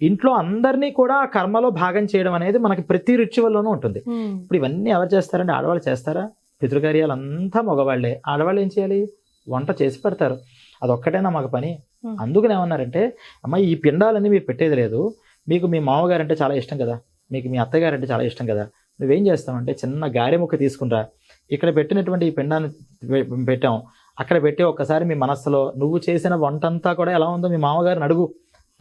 B: ఇంట్లో అందరినీ కూడా కర్మలో భాగం చేయడం అనేది మనకి ప్రతి రిచువల్లోనూ ఉంటుంది. ఇప్పుడు ఇవన్నీ ఎవరు చేస్తారంటే, ఆడవాళ్ళు చేస్తారా? పితృకార్యాలు అంతా మగవాళ్ళే. ఆడవాళ్ళు ఏం చేయాలి? వంట చేసి పెడతారు. అదొక్కటేనా మాకు పని? అందుకని ఏమన్నారంటే, అమ్మ ఈ పిండాలన్నీ మీరు పెట్టేది లేదు, మీకు మీ మామగారు అంటే చాలా ఇష్టం కదా, మీకు మీ అత్తగారు అంటే చాలా ఇష్టం కదా, నువ్వేం చేస్తావంటే చిన్న గారె ముక్క తీసుకునిరా, ఇక్కడ పెట్టినటువంటి ఈ పిండాన్ని పెట్టాం, అక్కడ పెట్టి ఒక్కసారి మీ మనస్సులో నువ్వు చేసిన వంటంతా కూడా ఎలా ఉందో మీ మామగారిని అడుగు,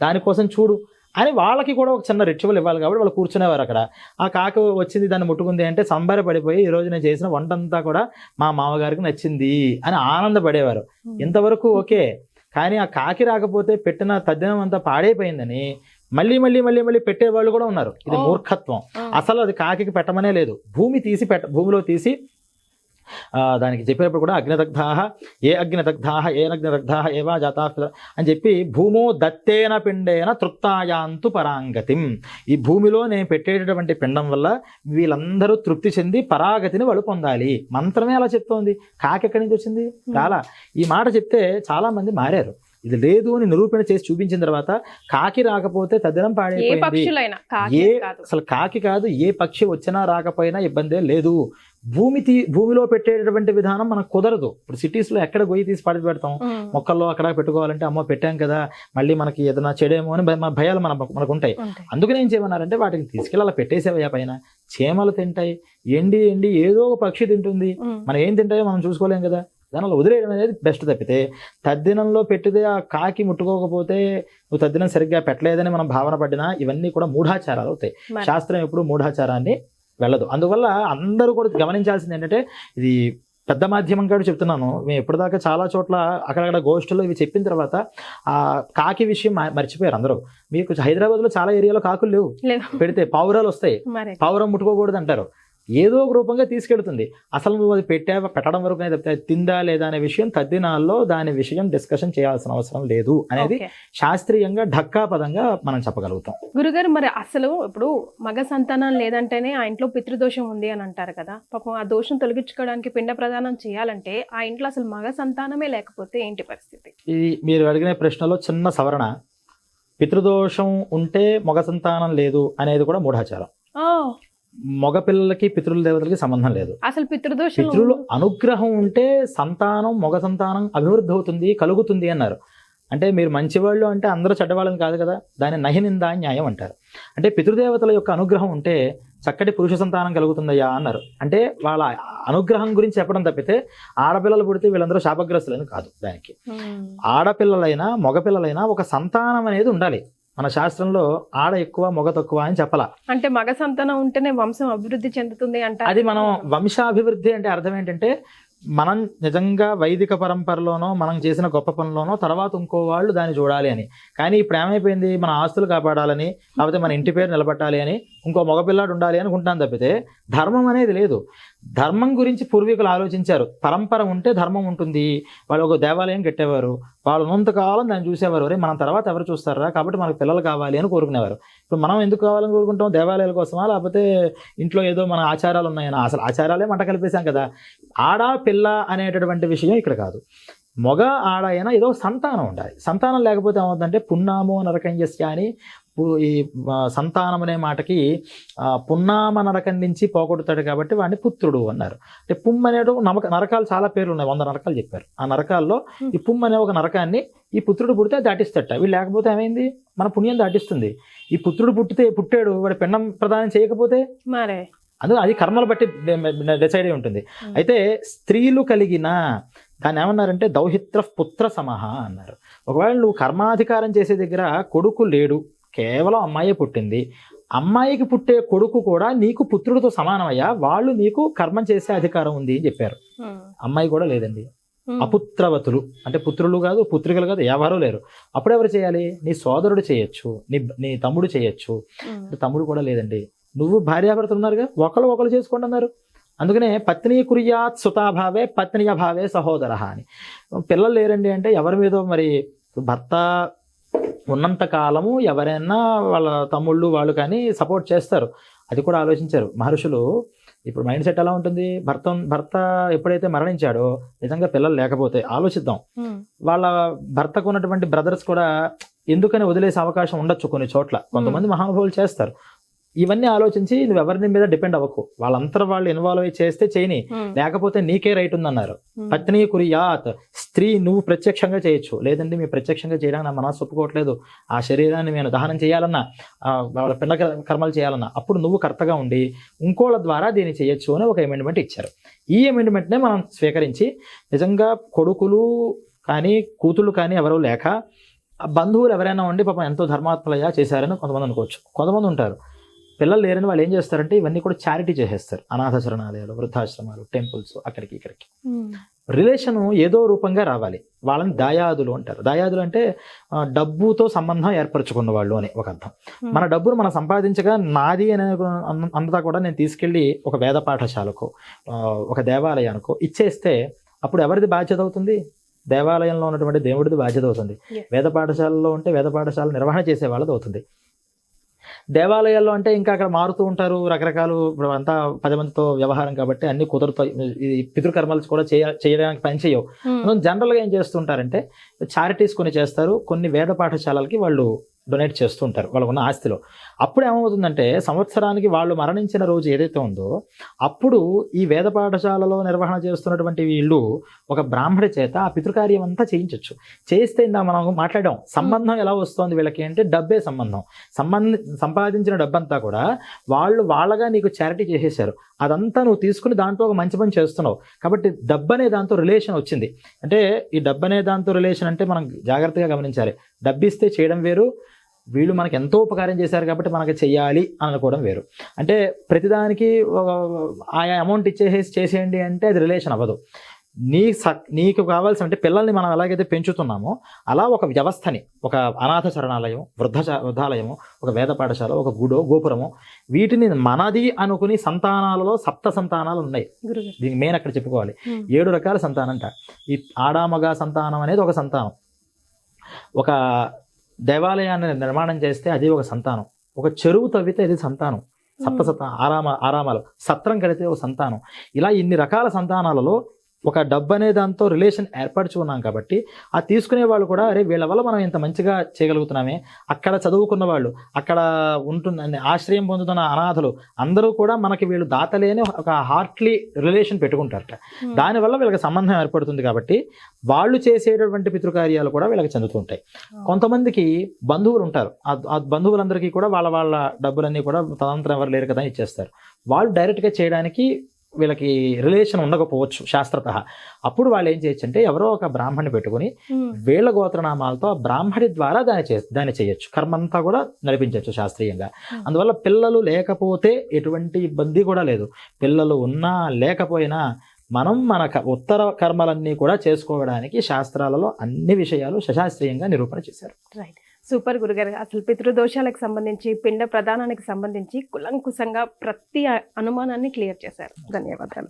B: దానికోసం చూడు అని వాళ్ళకి కూడా ఒక చిన్న రిచువల్ ఇవ్వాలి. కాబట్టి వాళ్ళు కూర్చునేవారు అక్కడ. ఆ కాకి వచ్చింది, దాన్ని ముట్టుకుంది అంటే సంబరపడిపోయి ఈరోజు నేను చేసిన వంటంతా కూడా మా మామగారికి నచ్చింది అని ఆనందపడేవారు. ఇంతవరకు ఓకే. కానీ ఆ కాకి రాకపోతే పెట్టిన తద్దినం అంతా పాడైపోయిందని మళ్ళీ మళ్ళీ మళ్ళీ మళ్ళీ పెట్టేవాళ్ళు కూడా ఉన్నారు. ఇది మూర్ఖత్వం. అసలు అది కాకి పెట్టమనే లేదు. భూమిలో తీసి దానికి చెప్పినప్పుడు కూడా అగ్నిదగ్ధాః ఏ అగ్నిదగ్ధాః ఏనగ్నిదగ్ధాః ఏవా జాతాః అని చెప్పి భూమో దత్తేన పిండేన తృప్తాయాంతు పరాంగతిం. ఈ భూమిలో నేను పెట్టేటటువంటి పిండం వల్ల వీళ్ళందరూ తృప్తి చెంది పరాగతిని వాళ్ళు పొందాలి. మంత్రమే అలా చెప్తోంది. కాకి ఎక్కడి నుంచి వచ్చింది? చాలా. ఈ మాట చెప్తే చాలా మంది మారారు. ఇది లేదు అని నిరూపణ చేసి చూపించిన తర్వాత కాకి రాకపోతే తద్దినం పాడైపోయింది. అసలు కాకి కాదు, ఏ పక్షి వచ్చినా రాకపోయినా ఇబ్బందే లేదు. భూమిలో పెట్టేటటువంటి విధానం మనకు కుదరదు. ఇప్పుడు సిటీస్లో ఎక్కడ గొయ్యి తీసి పాడి పెడతాం, మొక్కల్లో అక్కడ పెట్టుకోవాలంటే అమ్మో పెట్టాం కదా మళ్ళీ మనకి ఏదైనా చెడేమో అని భయాలు మనకు ఉంటాయి. అందుకని ఏం చేయమన్నారంటే వాటిని తీసుకెళ్ళి అలా పెట్టేసేవయ్యా పైన. చీమలు తింటాయి, ఎండి ఏదో ఒక పక్షి తింటుంది, మనం ఏం తింటాయో మనం చూసుకోలేం కదా, దానిలో వదిలేయడం అనేది బెస్ట్. తప్పితే తద్దినంలో పెట్టితే ఆ కాకి ముట్టుకోకపోతే నువ్వు తద్దినం సరిగ్గా పెట్టలేదని మనం భావన పడినా ఇవన్నీ కూడా మూఢాచారాలు అవుతాయి. శాస్త్రం ఎప్పుడు మూఢాచారాన్ని వెళ్ళదు. అందువల్ల అందరూ కూడా గమనించాల్సింది ఏంటంటే, ఇది పెద్ద మాధ్యమం కాదు చెప్తున్నాను. మేము ఎప్పటిదాకా చాలా చోట్ల అక్కడక్కడ గోష్ఠుల్లో ఇవి చెప్పిన తర్వాత ఆ కాకి విషయం మర్చిపోయారు అందరూ. మీకు హైదరాబాద్లో చాలా ఏరియాలో కాకులు లేవు, పెడితే పావురాలు వస్తాయి, పావురం ముట్టుకోకూడదు అంటారు. ఏదో ఒక రూపంగా తీసుకెళ్తుంది. అసలు నువ్వు అది పెట్టడం వరకు తప్పితే అది తిందా లేదా అనే విషయం తద్దినాల్లో దాని విషయం డిస్కషన్ చేయాల్సిన అవసరం లేదు అనేది శాస్త్రీయంగా ఢక్కాపదంగా మనం చెప్పగలుగుతాం.
A: గురుగారు, మరి అసలు ఇప్పుడు మగ సంతానం లేదంటేనే ఆ ఇంట్లో పితృదోషం ఉంది అని అంటారు కదా. పాపం ఆ దోషం తొలగించుకోవడానికి పిండ ప్రదానం చేయాలంటే ఆ ఇంట్లో అసలు మగ సంతానమే లేకపోతే ఏంటి పరిస్థితి?
B: ఇది మీరు అడిగిన ప్రశ్నలో చిన్న సవరణ. పితృదోషం ఉంటే మగ సంతానం లేదు అనేది కూడా మూఢాచారం. మగ పిల్లలకి పితృల దేవతలకి సంబంధం లేదు.
A: అసలు పితృదోషం,
B: పితృలు అనుగ్రహం ఉంటే సంతానం, మగ సంతానం అభివృద్ధి అవుతుంది, కలుగుతుంది అన్నారు. అంటే మీరు మంచివాళ్ళు అంటే అందరూ చెడ్డవాళ్ళని కాదు కదా, దాన్ని నహినిందా న్యాయం అంటారు. అంటే పితృదేవతల యొక్క అనుగ్రహం ఉంటే చక్కటి పురుష సంతానం కలుగుతుందయ్యా అన్నారు. అంటే వాళ్ళ అనుగ్రహం గురించి చెప్పడం తప్పితే ఆడపిల్లలు పుడితే వీళ్ళందరూ శాపగ్రస్తులని కాదు. దానికి ఆడపిల్లలైనా మగపిల్లలైనా ఒక సంతానం అనేది ఉండాలి. మన శాస్త్రంలో ఆడ ఎక్కువ మగ తక్కువ అని చెప్పాల.
A: అంటే మగ సంతానం ఉంటేనే వంశం అభివృద్ధి చెందుతుంది అంటారు.
B: అది మనం వంశాభివృద్ధి అంటే అర్థం ఏంటంటే మనం నిజంగా వైదిక పరంపరలోనో మనం చేసిన గొప్ప పనుల్లోనో తర్వాత ఇంకో వాళ్ళు దాన్ని చూడాలి అని. కానీ ఇప్పుడు ఏమైపోయింది, మన ఆస్తులు కాపాడాలని లేకపోతే మన ఇంటి పేరు నిలబెట్టాలి అని ఇంకో మగపిల్లాడు ఉండాలి అనుకుంటాను తప్పితే ధర్మం అనేది లేదు. ధర్మం గురించి పూర్వీకులు ఆలోచించారు. పరంపర ఉంటే ధర్మం ఉంటుంది. వాళ్ళు ఒక దేవాలయం కట్టేవారు, వాళ్ళు ఉన్నంతకాలం దాన్ని చూసేవారు. అరే మనం తర్వాత ఎవరు చూస్తారా, కాబట్టి మనకు పిల్లలు కావాలి అని కోరుకునేవారు. ఇప్పుడు మనం ఎందుకు కావాలని కోరుకుంటాం? దేవాలయాల కోసమా లేకపోతే ఇంట్లో ఏదో మన ఆచారాలు ఉన్నాయన్నా? అసలు ఆచారాలే మంట కలిపేశాం కదా. ఆడ పిల్ల అనేటటువంటి విషయం ఇక్కడ కాదు. మగ ఆడ అయినా ఏదో సంతానం ఉండాలి. సంతానం లేకపోతే ఏమవుతుందంటే పున్నామో నరకంజస్య అని ఈ సంతానం అనే మాటకి పున్నామ నరకం నుంచి పోగొడతాడు కాబట్టి వాడిని పుత్రుడు అన్నారు. అంటే పుమ్ అనే నరకాలు చాలా పేర్లు ఉన్నాయి, 100 నరకాలు చెప్పారు. ఆ నరకాల్లో ఈ పుమ్ అనే ఒక నరకాన్ని ఈ పుత్రుడు పుడితే దాటిస్తట. వీళ్ళు లేకపోతే ఏమైంది, మన పుణ్యం దాటిస్తుంది. ఈ పుత్రుడు పుట్టాడు, వాడి పిండం ప్రదానం చేయకపోతే మరే అందులో అది కర్మలు బట్టి డిసైడ్ అయి ఉంటుంది. అయితే స్త్రీలు కలిగిన దాన్ని ఏమన్నారంటే దౌహిత్ర పుత్ర సమహ అన్నారు. ఒకవేళ నువ్వు కర్మాధికారం చేసే దగ్గర కొడుకు లేడు, కేవలం అమ్మాయే పుట్టింది, అమ్మాయికి పుట్టే కొడుకు కూడా నీకు పుత్రుడితో సమానమయ్యా, వాళ్ళు నీకు కర్మం చేసే అధికారం ఉంది అని చెప్పారు. అమ్మాయి కూడా లేదండి. అపుత్రవతులు అంటే పుత్రులు కాదు, పుత్రికలు కాదు, ఎవరూ లేరు. అప్పుడు ఎవరు చేయాలి? నీ సోదరుడు చేయొచ్చు, నీ తమ్ముడు చేయొచ్చు. తమ్ముడు కూడా లేదండి. నువ్వు భార్యాభర్తలు ఉన్నారుగా, ఒకళ్ళు చేసుకోండి అన్నారు. అందుకనే పత్ని కుర్యాత్ సుతాభావే పత్నియభావే సహోదర అని. పిల్లలు లేరండి అంటే ఎవరి మీదో మరి భర్త ఉన్నంత కాలము ఎవరైనా వాళ్ళ తమ్ముళ్ళు వాళ్ళు కానీ సపోర్ట్ చేస్తారు. అది కూడా ఆలోచించారు మహర్షులు. ఇప్పుడు మైండ్ సెట్ ఎలా ఉంటుంది, భర్త ఎప్పుడైతే మరణించాడో నిజంగా పిల్లలు లేకపోతే ఆలోచిద్దాం, వాళ్ళ భర్తకు ఉన్నటువంటి బ్రదర్స్ కూడా ఎందుకని వదిలేసే అవకాశం ఉండొచ్చు కొన్ని చోట్ల. కొంతమంది మహానుభావులు చేస్తారు. ఇవన్నీ ఆలోచించి నువ్వు ఎవరిని మీద డిపెండ్ అవ్వకు, వాళ్ళంతా వాళ్ళు ఇన్వాల్వ్ అయ్యి చేస్తే చేయని, లేకపోతే నీకే రైట్ ఉందన్నారు. పత్ని కుర్యాత్, స్త్రీ నువ్వు ప్రత్యక్షంగా చేయొచ్చు. లేదండి మీ ప్రత్యక్షంగా చేయడానికి నా మనసు ఒప్పుకోవట్లేదు, ఆ శరీరాన్ని నేను దహనం చేయాలన్నా, వాళ్ళ పిండ కర్మలు చేయాలన్నా, అప్పుడు నువ్వు కర్తగా ఉండి ఇంకోళ్ళ ద్వారా దీన్ని చేయొచ్చు అని ఒక అమెండ్మెంట్ ఇచ్చారు. ఈ అమెండ్మెంట్నే మనం స్వీకరించి నిజంగా కొడుకులు కానీ కూతుళ్ళు కానీ ఎవరూ లేక బంధువులు ఎవరైనా ఉండి పాపం ఎంతో ధర్మాత్మలయ్యా చేశారని కొంతమంది అనుకోవచ్చు. కొంతమంది ఉంటారు పిల్లలు లేరని వాళ్ళు ఏం చేస్తారంటే ఇవన్నీ కూడా చారిటీ చేసేస్తారు. అనాథ శరణాలయాలు, వృద్ధాశ్రమాలు, టెంపుల్స్, అక్కడికి ఇక్కడికి. రిలేషను ఏదో రూపంగా రావాలి. వాళ్ళని దాయాదులు అంటారు. దాయాదులు అంటే డబ్బుతో సంబంధం ఏర్పరచుకున్న వాళ్ళు అని ఒక అర్థం. మన డబ్బును మనం సంపాదించగా నాది అనే అంతా కూడా నేను తీసుకెళ్ళి ఒక వేద పాఠశాలకు, ఒక దేవాలయానికో ఇచ్చేస్తే అప్పుడు ఎవరిది బాధ్యత అవుతుంది? దేవాలయంలో ఉన్నటువంటి దేవుడిది బాధ్యత అవుతుంది. వేద పాఠశాలలో ఉంటే వేద పాఠశాల నిర్వహణ చేసే వాళ్ళది అవుతుంది. దేవాలయాల్లో అంటే ఇంకా అక్కడ మారుతూ ఉంటారు రకరకాలు. ఇప్పుడు అంతా 10 మందితో వ్యవహారం కాబట్టి అన్ని కుదురుతాయి. ఈ పితృకర్మలు కూడా చేయడానికి పని చేయవు. జనరల్గా ఏం చేస్తుంటారంటే చారిటీస్ కొన్ని చేస్తారు, కొన్ని వేద పాఠశాలలకి వాళ్ళు డొనేట్ చేస్తూ ఉంటారు వాళ్ళకు ఉన్న ఆస్తిలో. అప్పుడు ఏమవుతుందంటే సంవత్సరానికి వాళ్ళు మరణించిన రోజు ఏదైతే ఉందో అప్పుడు ఈ వేద పాఠశాలలో నిర్వహణ చేస్తున్నటువంటి వీళ్ళు ఒక బ్రాహ్మడి చేత ఆ పితృకార్యం అంతా చేయించవచ్చు. చేస్తే ఇందా మనం మాట్లాడాం, సంబంధం ఎలా వస్తుంది వీళ్ళకి అంటే డబ్బే సంబంధం. సంపాదించిన డబ్బంతా కూడా వాళ్ళగా నీకు చారిటీ చేసేసారు. అదంతా నువ్వు తీసుకుని దాంట్లో ఒక మంచి పని చేస్తున్నావు కాబట్టి డబ్బు అనే దాంతో రిలేషన్ వచ్చింది. అంటే ఈ డబ్బు అనే దాంతో రిలేషన్ అంటే మనం జాగ్రత్తగా గమనించాలి. డబ్బు ఇస్తే చేయడం వేరు, వీళ్ళు మనకు ఎంతో ఉపకారం చేశారు కాబట్టి మనకి చెయ్యాలి అని అనుకోవడం వేరు. అంటే ప్రతిదానికి ఆయా అమౌంట్ చేసేయండి అంటే అది రిలేషన్ అవ్వదు. నీకు కావాల్సిన అంటే పిల్లల్ని మనం ఎలాగైతే పెంచుతున్నామో అలా ఒక వ్యవస్థని, ఒక అనాథ శరణాలయం, వృద్ధాలయము, ఒక వేద పాఠశాల, ఒక గుడో గోపురము, వీటిని మనది అనుకుని సంతానాలలో 7 సంతానాలు ఉన్నాయి.
A: గురుగారు.
B: దీనికి మెయిన్ అక్కడ చెప్పుకోవాలి. 7 రకాల సంతానం అంట. ఈ ఆడామగా సంతానం అనేది ఒక సంతానం. ఒక దేవాలయాన్ని నిర్మాణం చేస్తే అది ఒక సంతానం. ఒక చెరువు తవ్వితే అది సంతానం. ఆరామాలు, సత్రం కడితే ఒక సంతానం. ఇలా ఇన్ని రకాల సంతానాలలో ఒక డబ్బు అనే దాంతో రిలేషన్ ఏర్పరచుకున్నాం కాబట్టి ఆ తీసుకునే వాళ్ళు కూడా అరే వీళ్ళ వల్ల మనం ఇంత మంచిగా చేయగలుగుతున్నామే, అక్కడ చదువుకున్న వాళ్ళు, అక్కడ ఉంటున్న ఆశ్రయం పొందుతున్న అనాథలు అందరూ కూడా మనకి వీళ్ళు దాతలేని ఒక హార్ట్లీ రిలేషన్ పెట్టుకుంటారట. దానివల్ల వీళ్ళకి సంబంధం ఏర్పడుతుంది కాబట్టి వాళ్ళు చేసేటటువంటి పితృకార్యాలు కూడా వీళ్ళకి చెందుతుంటాయి. కొంతమందికి బంధువులు ఉంటారు. ఆ బంధువులందరికీ కూడా వాళ్ళ డబ్బులన్నీ కూడా తదంతరం ఎవరు లేరు కదా ఇచ్చేస్తారు. వాళ్ళు డైరెక్ట్గా చేయడానికి వీళ్ళకి రిలేషన్ ఉండకపోవచ్చు శాస్త్రత. అప్పుడు వాళ్ళు ఏం చేయొచ్చు అంటే ఎవరో ఒక బ్రాహ్మణ్ణి పెట్టుకుని వీళ్ళ గోత్రనామాలతో ఆ బ్రాహ్మణి ద్వారా దాన్ని చేయొచ్చు. కర్మంతా కూడా నడిపించవచ్చు శాస్త్రీయంగా. అందువల్ల పిల్లలు లేకపోతే ఎటువంటి ఇబ్బంది కూడా లేదు. పిల్లలు ఉన్నా లేకపోయినా మనం మన ఉత్తర కర్మలన్నీ కూడా చేసుకోవడానికి శాస్త్రాలలో అన్ని విషయాలు సశాస్త్రీయంగా నిరూపణ చేశారు.
A: రైట్, సూపర్ గురుగారు. అసలు పితృదోషాలకు సంబంధించి, పిండ ప్రదానానికి సంబంధించి కులంకుశంగా ప్రతి అనుమానాన్ని క్లియర్ చేశారు. ధన్యవాదాలు.